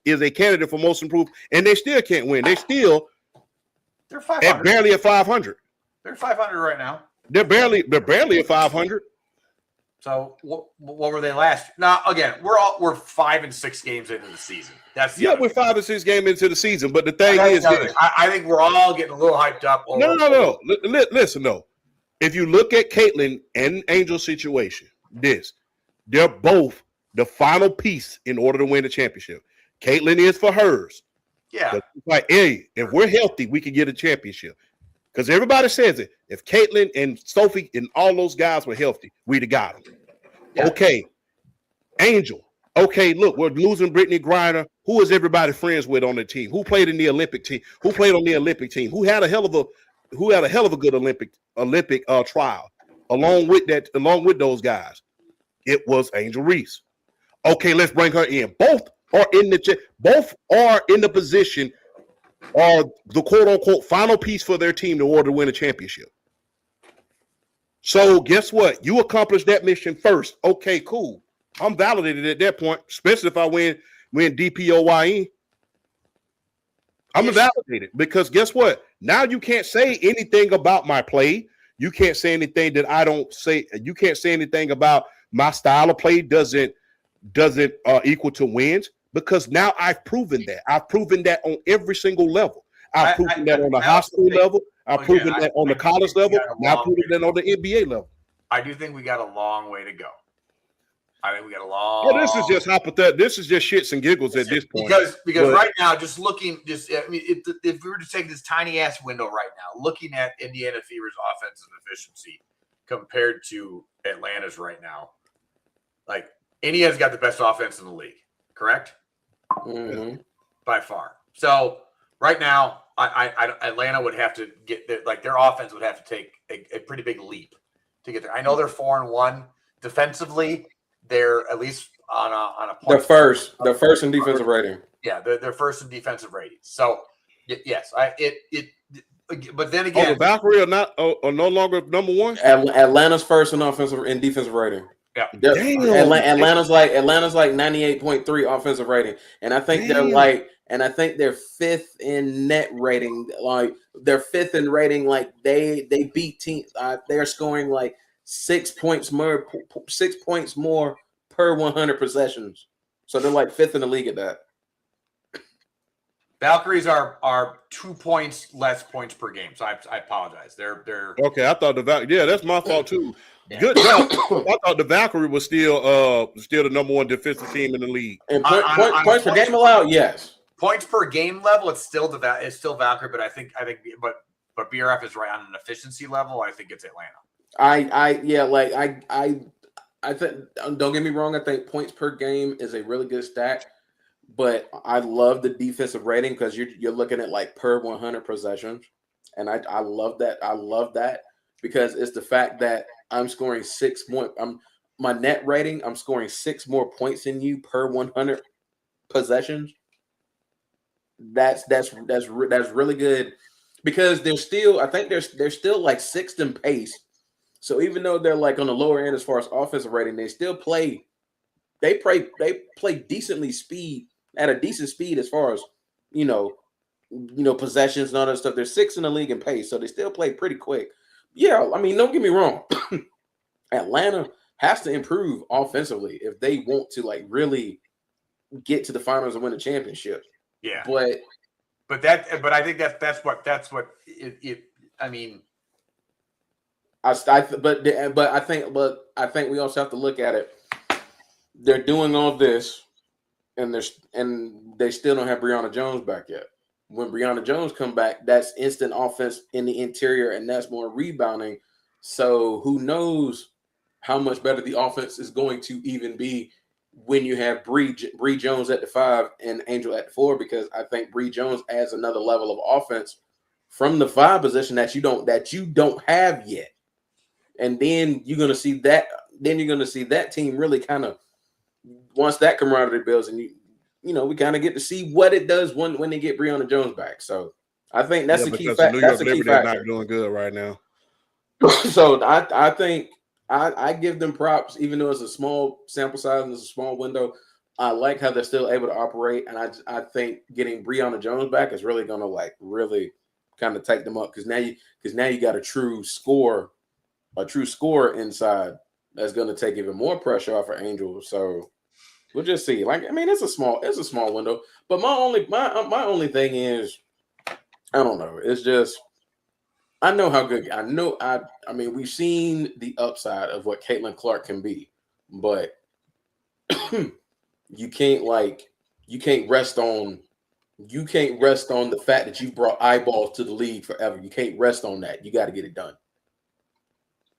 is a candidate for most improved, and they still can't win. They're 500. barely at 500. They're 500 right now. They're barely at 500. So what were they last? Now again, we're 5 and 6 games into the season. That's the Yeah, other we're thing. 5 or 6 games into the season, but the thing That's is the other this. thing. I think we're all getting a little hyped up. No. Listen, no. If you look at Caitlin and Angel's situation, they're both the final piece in order to win the championship. Caitlin is for hers. Yeah. But it's like, hey, if we're healthy, we can get a championship. Because everybody says it. If Caitlin and Sophie and all those guys were healthy, we'd have got them. Yeah. Okay. Angel. Okay, look, we're losing Brittany Griner. Who is everybody friends with on the team? Who played in the Olympic team? Who played on the Olympic team? Who had a hell of a good Olympic trial along with those guys? It was Angel Reese. Okay, let's bring her in. Both are in the position, are the quote unquote final piece for their team in order to win a championship. So guess what? You accomplished that mission first. Okay, cool. I'm validated at that point, especially if I win DPOYE. I'm validated because guess what? Now you can't say anything about my play. You can't say anything that I don't say. You can't say anything about my style of play doesn't equal to wins because now I've proven that. I've proven that on every single level. I've proven that on the high school level. I've proven that on the college level. Now I've proven that on the NBA level. I do think we got a long way to go. I think we got a long. Well, this is just hypothetical. This is just shits and giggles at this point. Because right now, if we were to take this tiny ass window right now, looking at Indiana Fever's offensive efficiency, compared to Atlanta's right now. Like Indiana's got the best offense in the league, correct? Mhm. By far. So right now, I Atlanta would have to get their offense would have to take a pretty big leap to get there. I know they're 4-1 defensively. They're at least on a point. They're first in defensive rating. Yeah, they're first in defensive ratings. So yes, but then Oh, again, the Valkyrie are no longer number one. Atlanta's first in defensive rating. Yeah. Damn. Atlanta's like 98.3 offensive rating, and I think they're fifth in net rating. Like they're fifth in rating. Like they beat teams. They're scoring like 6 points more per 100 possessions. So they're like fifth in the league at that. Valkyries are 2 points less points per game. So I apologize. They're Okay. I thought the Valkyrie. Yeah, that's my fault too. Yeah. Good job. I thought the Valkyrie was still the number one defensive team in the league. And points per game allowed, yes. Points per game level, it's still Valkyrie, but I think but BRF is right on an efficiency level. I think it's Atlanta. I think, don't get me wrong, I think points per game is a really good stat, but I love the defensive rating because you're looking at like per 100 possessions, and I love that. I love that because it's the fact that I'm scoring 6 more. My net rating, I'm scoring 6 more points than you per 100 possessions. That's really good because I think they're still like sixth in pace. So even though they're like on the lower end as far as offensive rating, they still play decently at a decent speed as far as possessions and all that stuff. They're sixth in the league in pace, so they still play pretty quick. Yeah, I mean, don't get me wrong. Atlanta has to improve offensively if they want to like really get to the finals and win a championship. Yeah, but I think that's what it. I mean, I think we also have to look at it. They're doing all this, and they still don't have Brianna Jones back yet. When Brianna Jones come back, that's instant offense in the interior, and that's more rebounding. So who knows how much better the offense is going to even be when you have Bree Jones at the 5 and Angel at the 4, because I think Bree Jones adds another level of offense from the 5 position that you don't have yet. And then you're gonna see that. Then you're gonna see that team really kind of once that camaraderie builds, and we kind of get to see what it does when they get Brianna Jones back. So I think that's a key factor. That's a key factor. Not doing good right now. So I think I give them props, even though it's a small sample size and it's a small window. I like how they're still able to operate, and I think getting Brianna Jones back is really gonna really kind of take them up because now you got a true scorer inside that's going to take even more pressure off of Angel. So we'll just see. It's a small window. But my only thing is, I don't know. It's just I know how good. I mean, we've seen the upside of what Caitlin Clark can be, but you can't rest on the fact that you brought eyeballs to the league forever. You can't rest on that. You got to get it done.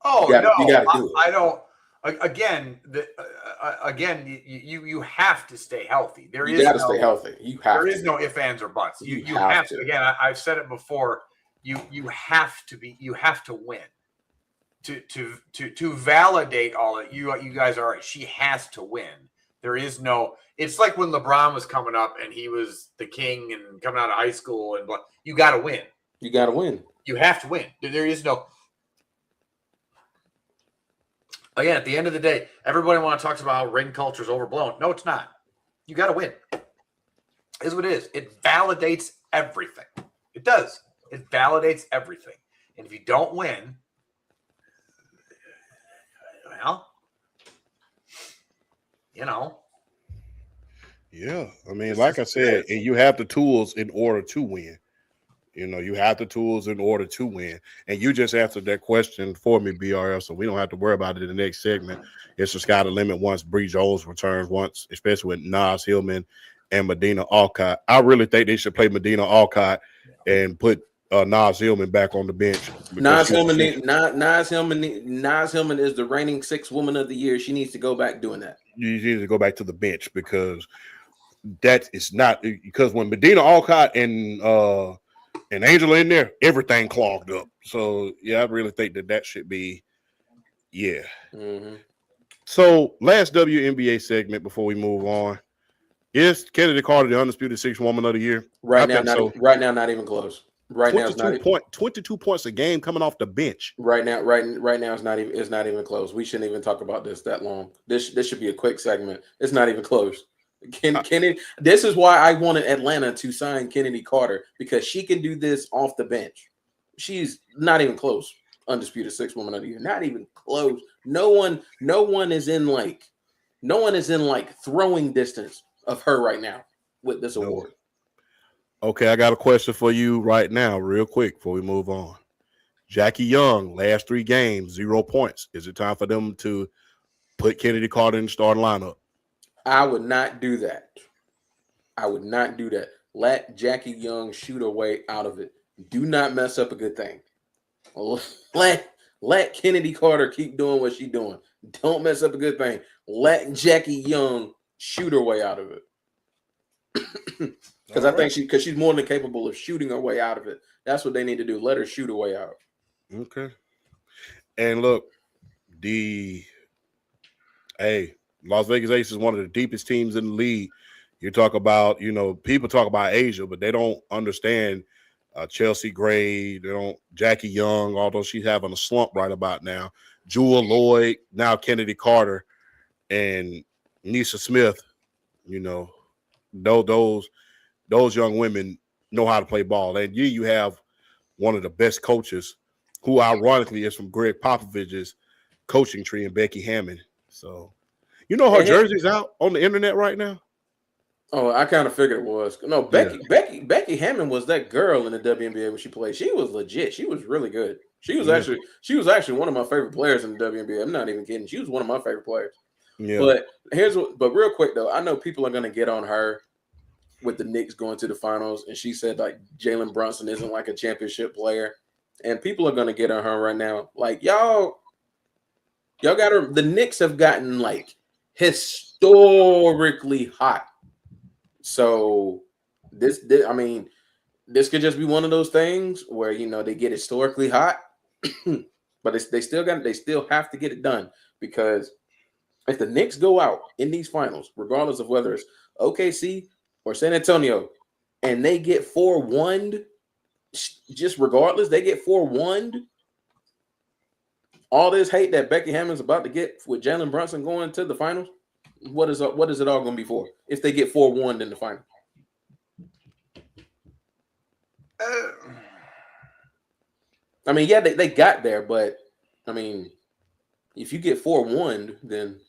Oh, you gotta do it. I don't. You have to stay healthy. You got to stay healthy. There is no ifs, ands, or buts. You have to. Again, I've said it before. You have to win to validate all that. You guys are right. She has to win. There is no. It's like when LeBron was coming up and he was the king and coming out of high school and you got to win. You got to win. You have to win. There is no. Again, at the end of the day, everybody talks about how ring culture is overblown. No, it's not. You got to win. Is what it is. It validates everything. It does. It validates everything. And if you don't win, well, Yeah, I mean, like I said, and you have the tools in order to win. You have the tools in order to win. And you just answered that question for me, BRL, so we don't have to worry about it in the next segment. It's just got a limit once Bree Jones returns once, especially with Naz Hillman and Medina Alcott. I really think they should play Medina Alcott and put Naz Hillman back on the bench Nas Hillman is the reigning 6th woman of the year. She needs to go back doing that. You need to go back to the bench because that is not because when Medina Alcott and Angela in there, everything clogged up. So yeah, I really think that should be Mm-hmm. So last WNBA segment before we move on. Is Kennedy Carter the undisputed 6th woman of the year? Right now, not even close. Right now, 22 points a game coming off the bench. Right now, it's not even close. We shouldn't even talk about this that long. This should be a quick segment. It's not even close. Kennedy. This is why I wanted Atlanta to sign Kennedy Carter because she can do this off the bench. She's not even close. Undisputed 6th woman of the year. Not even close. No one is in throwing distance of her right now with this award. Okay, I got a question for you right now, real quick, before we move on. Jackie Young, last 3 games, 0 points. Is it time for them to put Kennedy Carter in the starting lineup? I would not do that. Let Jackie Young shoot her way out of it. Do not mess up a good thing. Let Kennedy Carter keep doing what she's doing. Don't mess up a good thing. Let Jackie Young shoot her way out of it. Because I think she's more than capable of shooting her way out of it. That's what they need to do. Let her shoot her way out. Okay. And look, Las Vegas Aces is one of the deepest teams in the league. You talk about, people talk about Asia, but they don't understand Chelsea Gray, Jackie Young, although she's having a slump right about now. Jewel Lloyd, now Kennedy Carter, and Nisha Smith. Those young women know how to play ball. And you have one of the best coaches, who ironically is from Greg Popovich's coaching tree, and Becky Hammon. So, her jersey's out on the internet right now. Oh, I kind of figured it was. No, Becky Hammon was that girl in the WNBA when she played. She was legit. She was really good. She was actually one of my favorite players in the WNBA. I'm not even kidding. She was one of my favorite players. Yeah. But real quick though, I know people are gonna get on her with the Knicks going to the finals, and she said like Jalen Brunson isn't like a championship player, and people are gonna get on her right now. Like y'all got her. The Knicks have gotten like historically hot. So this could just be one of those things where they get historically hot, but they still have to get it done, because if the Knicks go out in these finals, regardless of whether it's OKC or San Antonio, and they get 4-1, just regardless, they get 4-1. All this hate that Becky Hammon's about to get with Jalen Brunson going to the finals, what is it all going to be for if they get 4-1 in the final? I mean, yeah, they got there, but I mean, if you get 4-1, then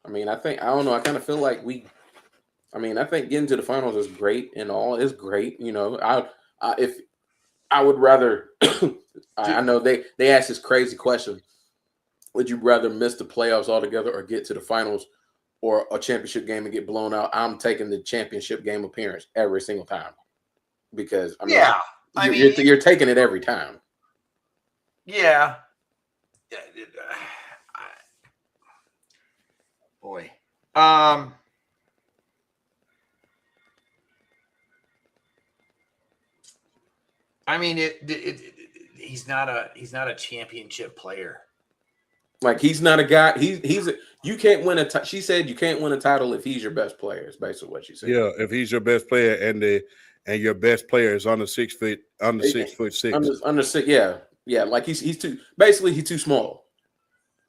I don't know. I kind of feel like I think getting to the finals is great and all. It's great, if I would rather, I know they asked this crazy question. Would you rather miss the playoffs altogether or get to the finals or a championship game and get blown out? I'm taking the championship game appearance every single time, because you're taking it every time. Yeah. Boy. He's not a championship player. Like he's not a guy. You can't win she said you can't win a title if he's your best player. Is basically what she said. Yeah, if he's your best player and your best player is under 6 foot, under 6'6". Under 6, yeah. Like he's too small.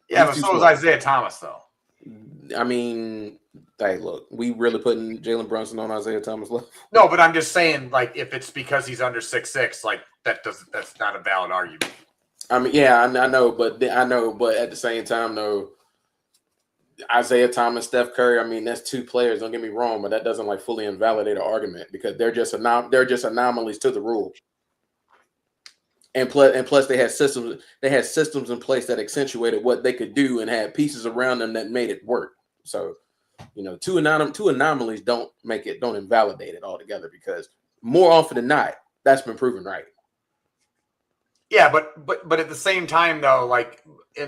Yeah, but so is Isaiah Thomas though. I mean, hey, look, we really putting Jalen Brunson on Isaiah Thomas level. No, but I'm just saying, like, if it's because he's under 6'6", like that's not a valid argument. I mean, yeah, I know, but at the same time, though, Isaiah Thomas, Steph Curry, I mean, that's 2 players. Don't get me wrong, but that doesn't like fully invalidate an argument, because they're just anomalies to the rule. And plus, they had systems in place that accentuated what they could do and had pieces around them that made it work. So, 2 anomalies don't invalidate it altogether, because more often than not, that's been proven right. Yeah, but at the same time, though, like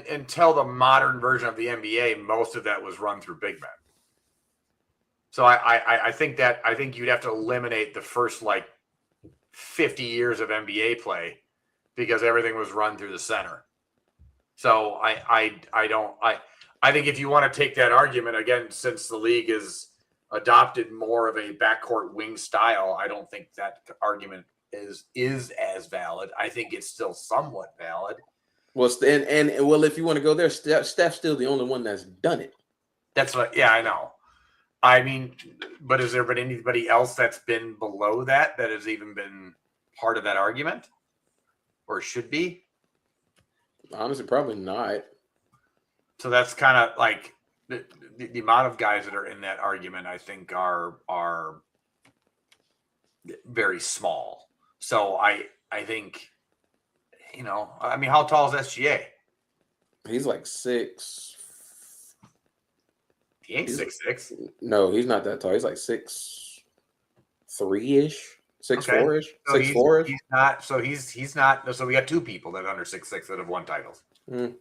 until the modern version of the NBA, most of that was run through big men. So I think you'd have to eliminate the first like 50 years of NBA play because everything was run through the center. So I think if you want to take that argument again, since the league has adopted more of a backcourt wing style, I don't think that argument is as valid. I think it's still somewhat valid. Well, and well, if you want to go there, Steph's still the only one that's done it. That's what. Yeah, I know. I mean, but has there been anybody else that's been below that has even been part of that argument, or should be? Honestly, probably not. So that's kind of like the amount of guys that are in that argument. I think are very small. So I think, I mean, how tall is SGA? He's like 6. He ain't 6'6". No, he's not that tall. He's like 6'3" 6'4" So 6'4". He's not. So he's not. So we got two people that are under 6'6" that have won titles. Mm.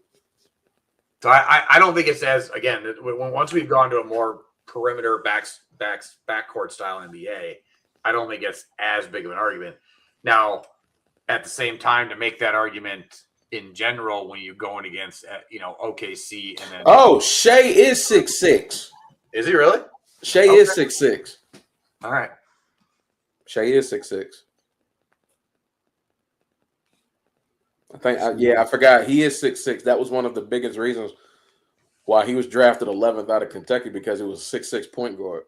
So I don't think it's as, again, once we've gone to a more perimeter backcourt style NBA, I don't think it's as big of an argument. Now, at the same time, to make that argument in general, when you're going against, OKC and then Shea is 6'6". Is he really? Shea is 6'6". All right. Shea is 6'6". I think, I forgot. He is 6'6". That was one of the biggest reasons why he was drafted 11th out of Kentucky, because it was a 6'6" point guard.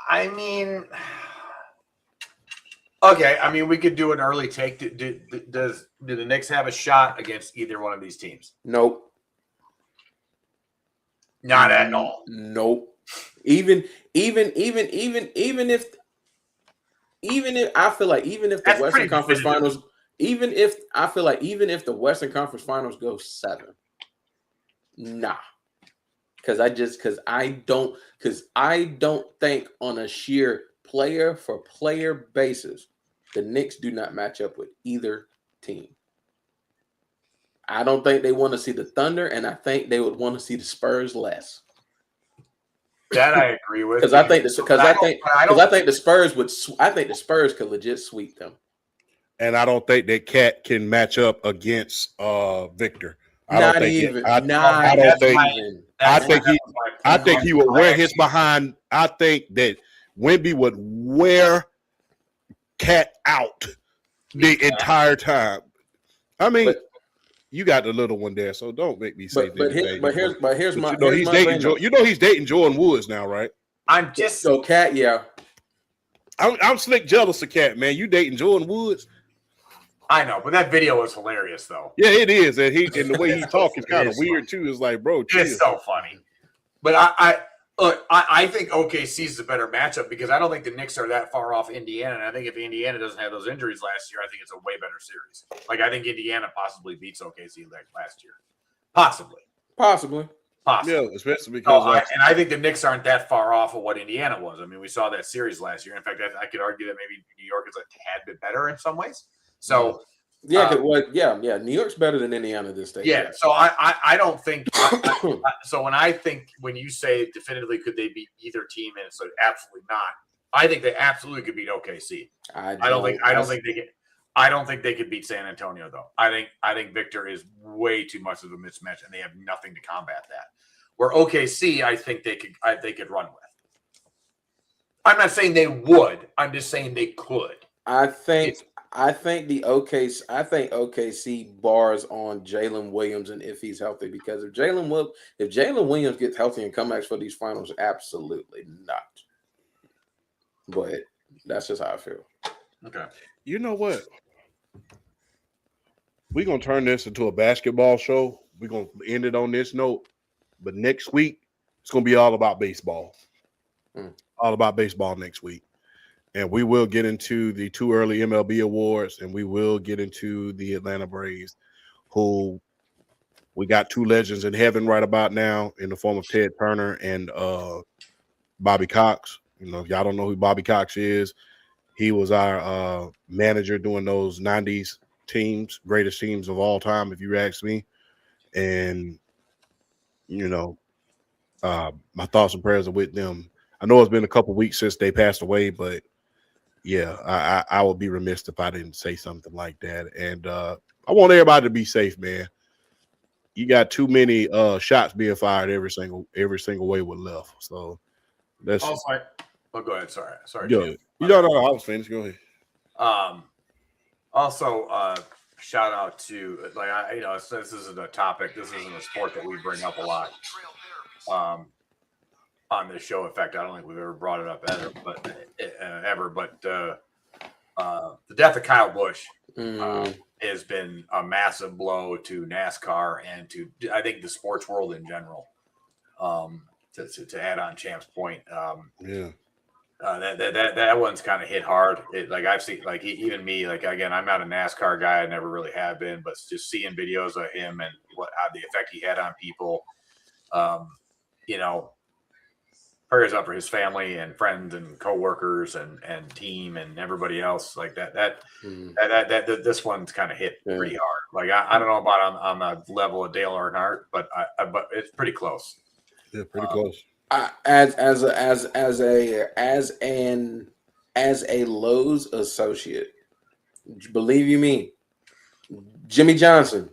I mean, okay. I mean, we could do an early take. Do the Knicks have a shot against either one of these teams? Nope. Not at all. Nope. Even if I feel like even if the That's Western pretty Conference definitive. Finals, even if the Western Conference Finals go 7, nah. Because I don't think on a sheer player for player basis, the Knicks do not match up with either team. I don't think they want to see the Thunder, and I think they would want to see the Spurs less. That I agree with. Because I think the Spurs could legit sweep them. And I don't think that Cat can match up against Victor. I think he would wear his behind. I think that Wemby would wear Cat out the entire time. I mean, you got the little one there, so don't make me say. Here's my. He's dating Jordan Woods now, right? I'm just so Cat. Yeah, I'm slick jealous of Cat, man. You dating Jordan Woods? I know, but that video was hilarious, though. Yeah, it is, and the way he talks is kind of weird too. It's like, bro, chill. It's so funny. But I think OKC is a better matchup because I don't think the Knicks are that far off Indiana, and I think if Indiana doesn't have those injuries last year, I think it's a way better series. Like I think Indiana possibly beats OKC last year, possibly. Yeah, especially because I think the Knicks aren't that far off of what Indiana was. I mean, we saw that series last year. In fact, I could argue that maybe New York is a tad bit better in some ways. So New York's better than Indiana this day. Yeah, so I don't think. So when you say definitively could they beat either team, and it's like absolutely not. I think they absolutely could beat OKC. I don't think they could beat San Antonio though. I think Victor is way too much of a mismatch, and they have nothing to combat that. Where OKC, I think they could run with. I'm not saying they would. I'm just saying they could. I think OKC bars on Jalen Williams, and if he's healthy, because if Jalen Williams gets healthy and comebacks for these finals, absolutely not. But that's just how I feel. Okay. You know what? We're gonna turn this into a basketball show. We're gonna end it on this note. But next week, it's gonna be all about baseball. All about baseball next week. And we will get into the 2 early MLB awards, and we will get into the Atlanta Braves, who we got 2 legends in heaven right about now in the form of Ted Turner and Bobby Cox. You know, if y'all don't know who Bobby Cox is, He was our manager doing those 90s teams, greatest teams of all time, if you ask me. And, you know, my thoughts and prayers are with them. I know it's been a couple weeks since they passed away, but yeah, I would be remiss if I didn't say something like that. And I want everybody to be safe, man. You got too many shots being fired every single way with left. So that's Also, go ahead. Sorry. yo. Jim. You don't know. I was finished. Go ahead. Also, shout out to this isn't a topic. This isn't a sport that we bring up a lot on this show. In fact, I don't think we've ever brought it up ever. But the death of Kyle Busch has been a massive blow to NASCAR and to, I think, the sports world in general. To add on Champ's point, Yeah. That one's kind of hit hard. I've seen, even me, again, I'm not a NASCAR guy. I never really have been, but just seeing videos of him and how the effect he had on people, prayers up for his family and friends and coworkers and team and everybody else like that. This one's kind of hit pretty hard. I don't know about on the level of Dale Earnhardt, but it's pretty close. Yeah, pretty close. As a Lowe's associate, believe you me, Jimmy Johnson.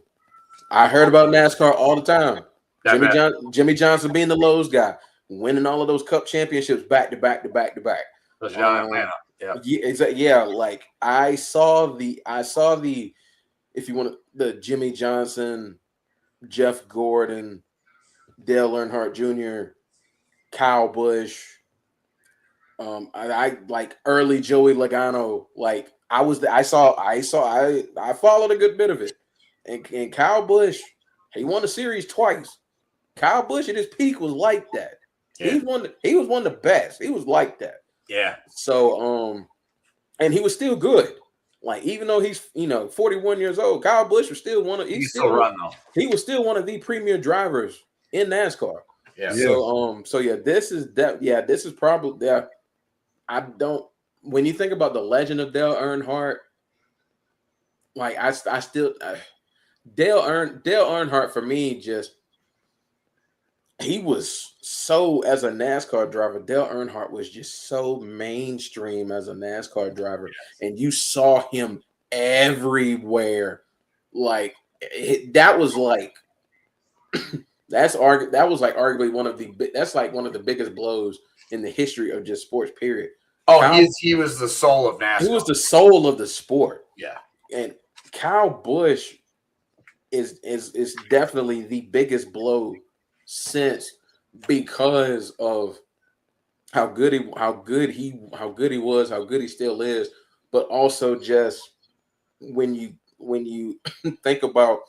I heard about NASCAR all the time. Jimmy Johnson being the Lowe's guy, winning all of those Cup championships back to back. That's Atlanta. Yeah. Like I saw the if you want the Jimmy Johnson, Jeff Gordon, Dale Earnhardt Jr., Kyle Busch, I like early Joey Logano. Like I followed a good bit of it, and Kyle Busch, he won the series twice. Kyle Busch at his peak was like that. Yeah. He was one of the best. He was like that. Yeah. So and he was still good. Like even though he's 41 years old, Kyle Busch was still He still run though. He was still one of the premier drivers in NASCAR. Yeah. This is probably I don't. When you think about the legend of Dale Earnhardt, like Dale Earnhardt for me, just he was so, as a NASCAR driver, Dale Earnhardt was just so mainstream as a NASCAR driver, and you saw him everywhere. Like that was like arguably one of the biggest blows in the history of just sports. Period. Oh, he was the soul of NASCAR. He was the soul of the sport. Yeah, and Kyle Busch is definitely the biggest blow since, because of how good he was, how good he still is, but also just when you think about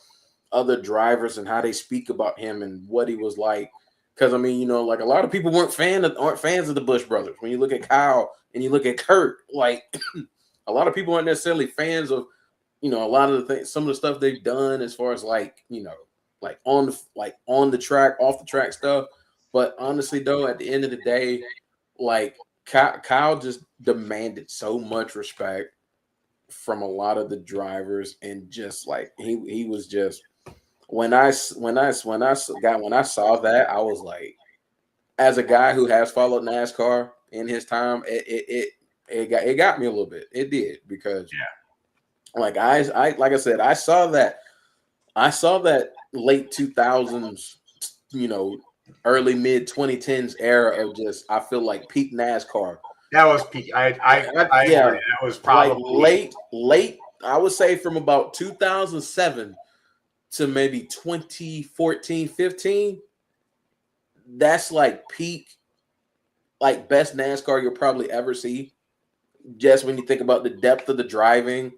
other drivers and how they speak about him and what he was like. Because I mean, like a lot of people aren't fans of the Busch brothers. When you look at Kyle and you look at Kurt, like a lot of people aren't necessarily fans of, a lot of the things, some of the stuff they've done as far as like on the track, off the track stuff. But honestly, though, at the end of the day, like Kyle just demanded so much respect from a lot of the drivers, and just like he was just. When I saw that, I was like, as a guy who has followed NASCAR in his time, it got me a little bit. It did, because like I saw that late 2000s, early mid 2010s era of just, I feel like peak NASCAR. That was peak. I agree. That was probably like late. I would say from about 2007 to maybe 2014, 15, that's like peak, like best NASCAR you'll probably ever see. Just when you think about the depth of the driving,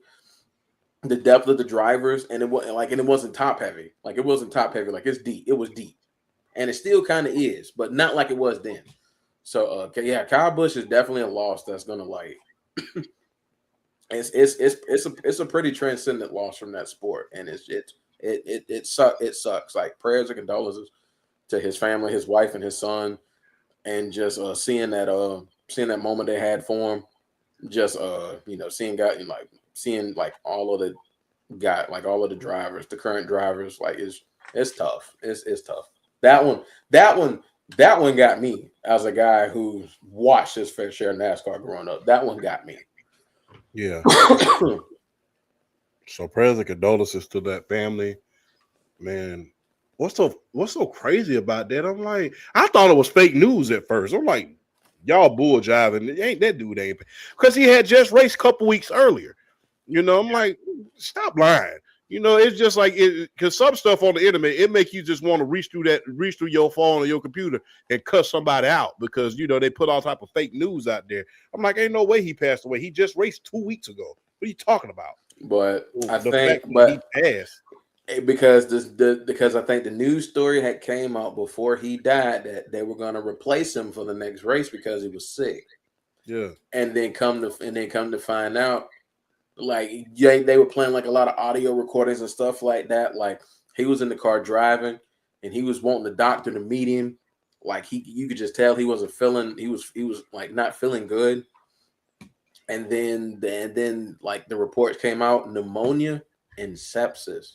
the depth of the drivers, and it wasn't top heavy. Like it wasn't top heavy. Like it's deep. It was deep, and it still kind of is, but not like it was then. So Kyle Busch is definitely a loss. That's gonna like. It's a pretty transcendent loss from that sport, and it sucks. Like prayers and condolences to his family, his wife, and his son, and just seeing that moment they had for him, just seeing like all of the all of the drivers, the current drivers, like it's tough. It's tough. That one got me as a guy who watched his fair share of NASCAR growing up. That one got me. Yeah. So prayers and condolences to that family, man. What's so crazy about that? I'm like, I thought it was fake news at first. I'm like, y'all bull jiving. Ain't that dude ain't because he had just raced a couple weeks earlier. You know, I'm like, stop lying. You know, it's just like it because some stuff on the internet, it make you just want to reach through your phone or your computer and cuss somebody out because you know they put all type of fake news out there. I'm like, ain't no way he passed away. He just raced 2 weeks ago. What are you talking about? But I The think, fact that he passed. Because I think the news story had came out before he died that they were going to replace him for the next race because he was sick. Yeah, and then come to find out, like they were playing like a lot of audio recordings and stuff like that. Like he was in the car driving, and he was wanting the doctor to meet him. Like you could just tell he wasn't feeling. He was like not feeling good. And then like the reports came out, pneumonia and sepsis.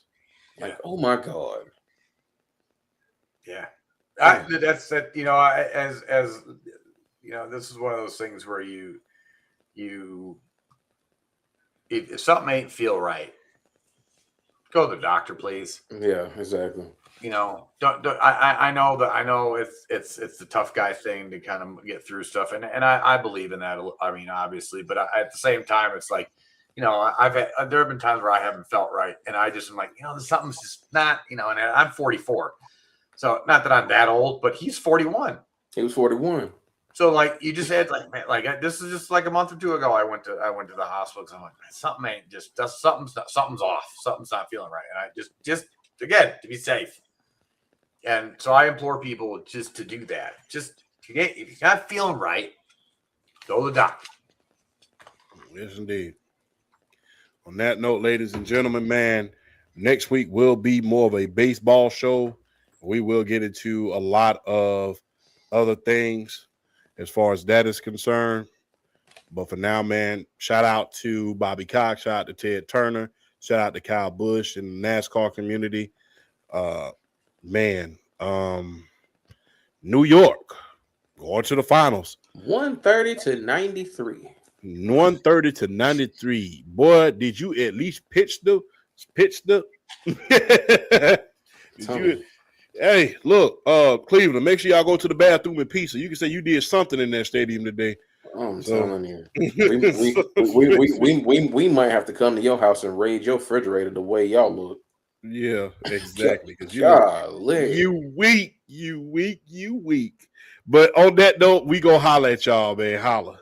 Like, oh my God. Yeah. That's that, you know, as you know, this is one of those things where if something ain't feel right, go to the doctor, please. Yeah, exactly. You know, I know it's the tough guy thing to kind of get through stuff, and I believe in that. I mean, obviously, but at the same time, it's like, you know, there have been times where I haven't felt right, and I just am like, you know, something's just not, you know, and I'm 44, so not that I'm that old, but he's 41. He was 41. So like you just had like, man, like this is just like a month or two ago. I went to the hospital because I'm like, man, something ain't just something's off. Something's not feeling right, and I just again to be safe. And so I implore people just to do that. Just if you're not feeling right, go to the doctor. yes, indeed. On that note, ladies and gentlemen, man, next week will be more of a baseball show. We will get into a lot of other things as far as that is concerned. But for now, man, shout out to Bobby Cox, shout out to Ted Turner, shout out to Kyle Busch and the NASCAR community. New York going to the finals. 130 to 93. 130 to 93. Boy, did you at least pitch the Hey, look, Cleveland, make sure y'all go to the bathroom in peace so you can say you did something in that stadium today. I'm telling you. We might have to come to your house and raid your refrigerator the way y'all look. Yeah, exactly. Because you weak. But on that note, we go holler at y'all, man. Holla.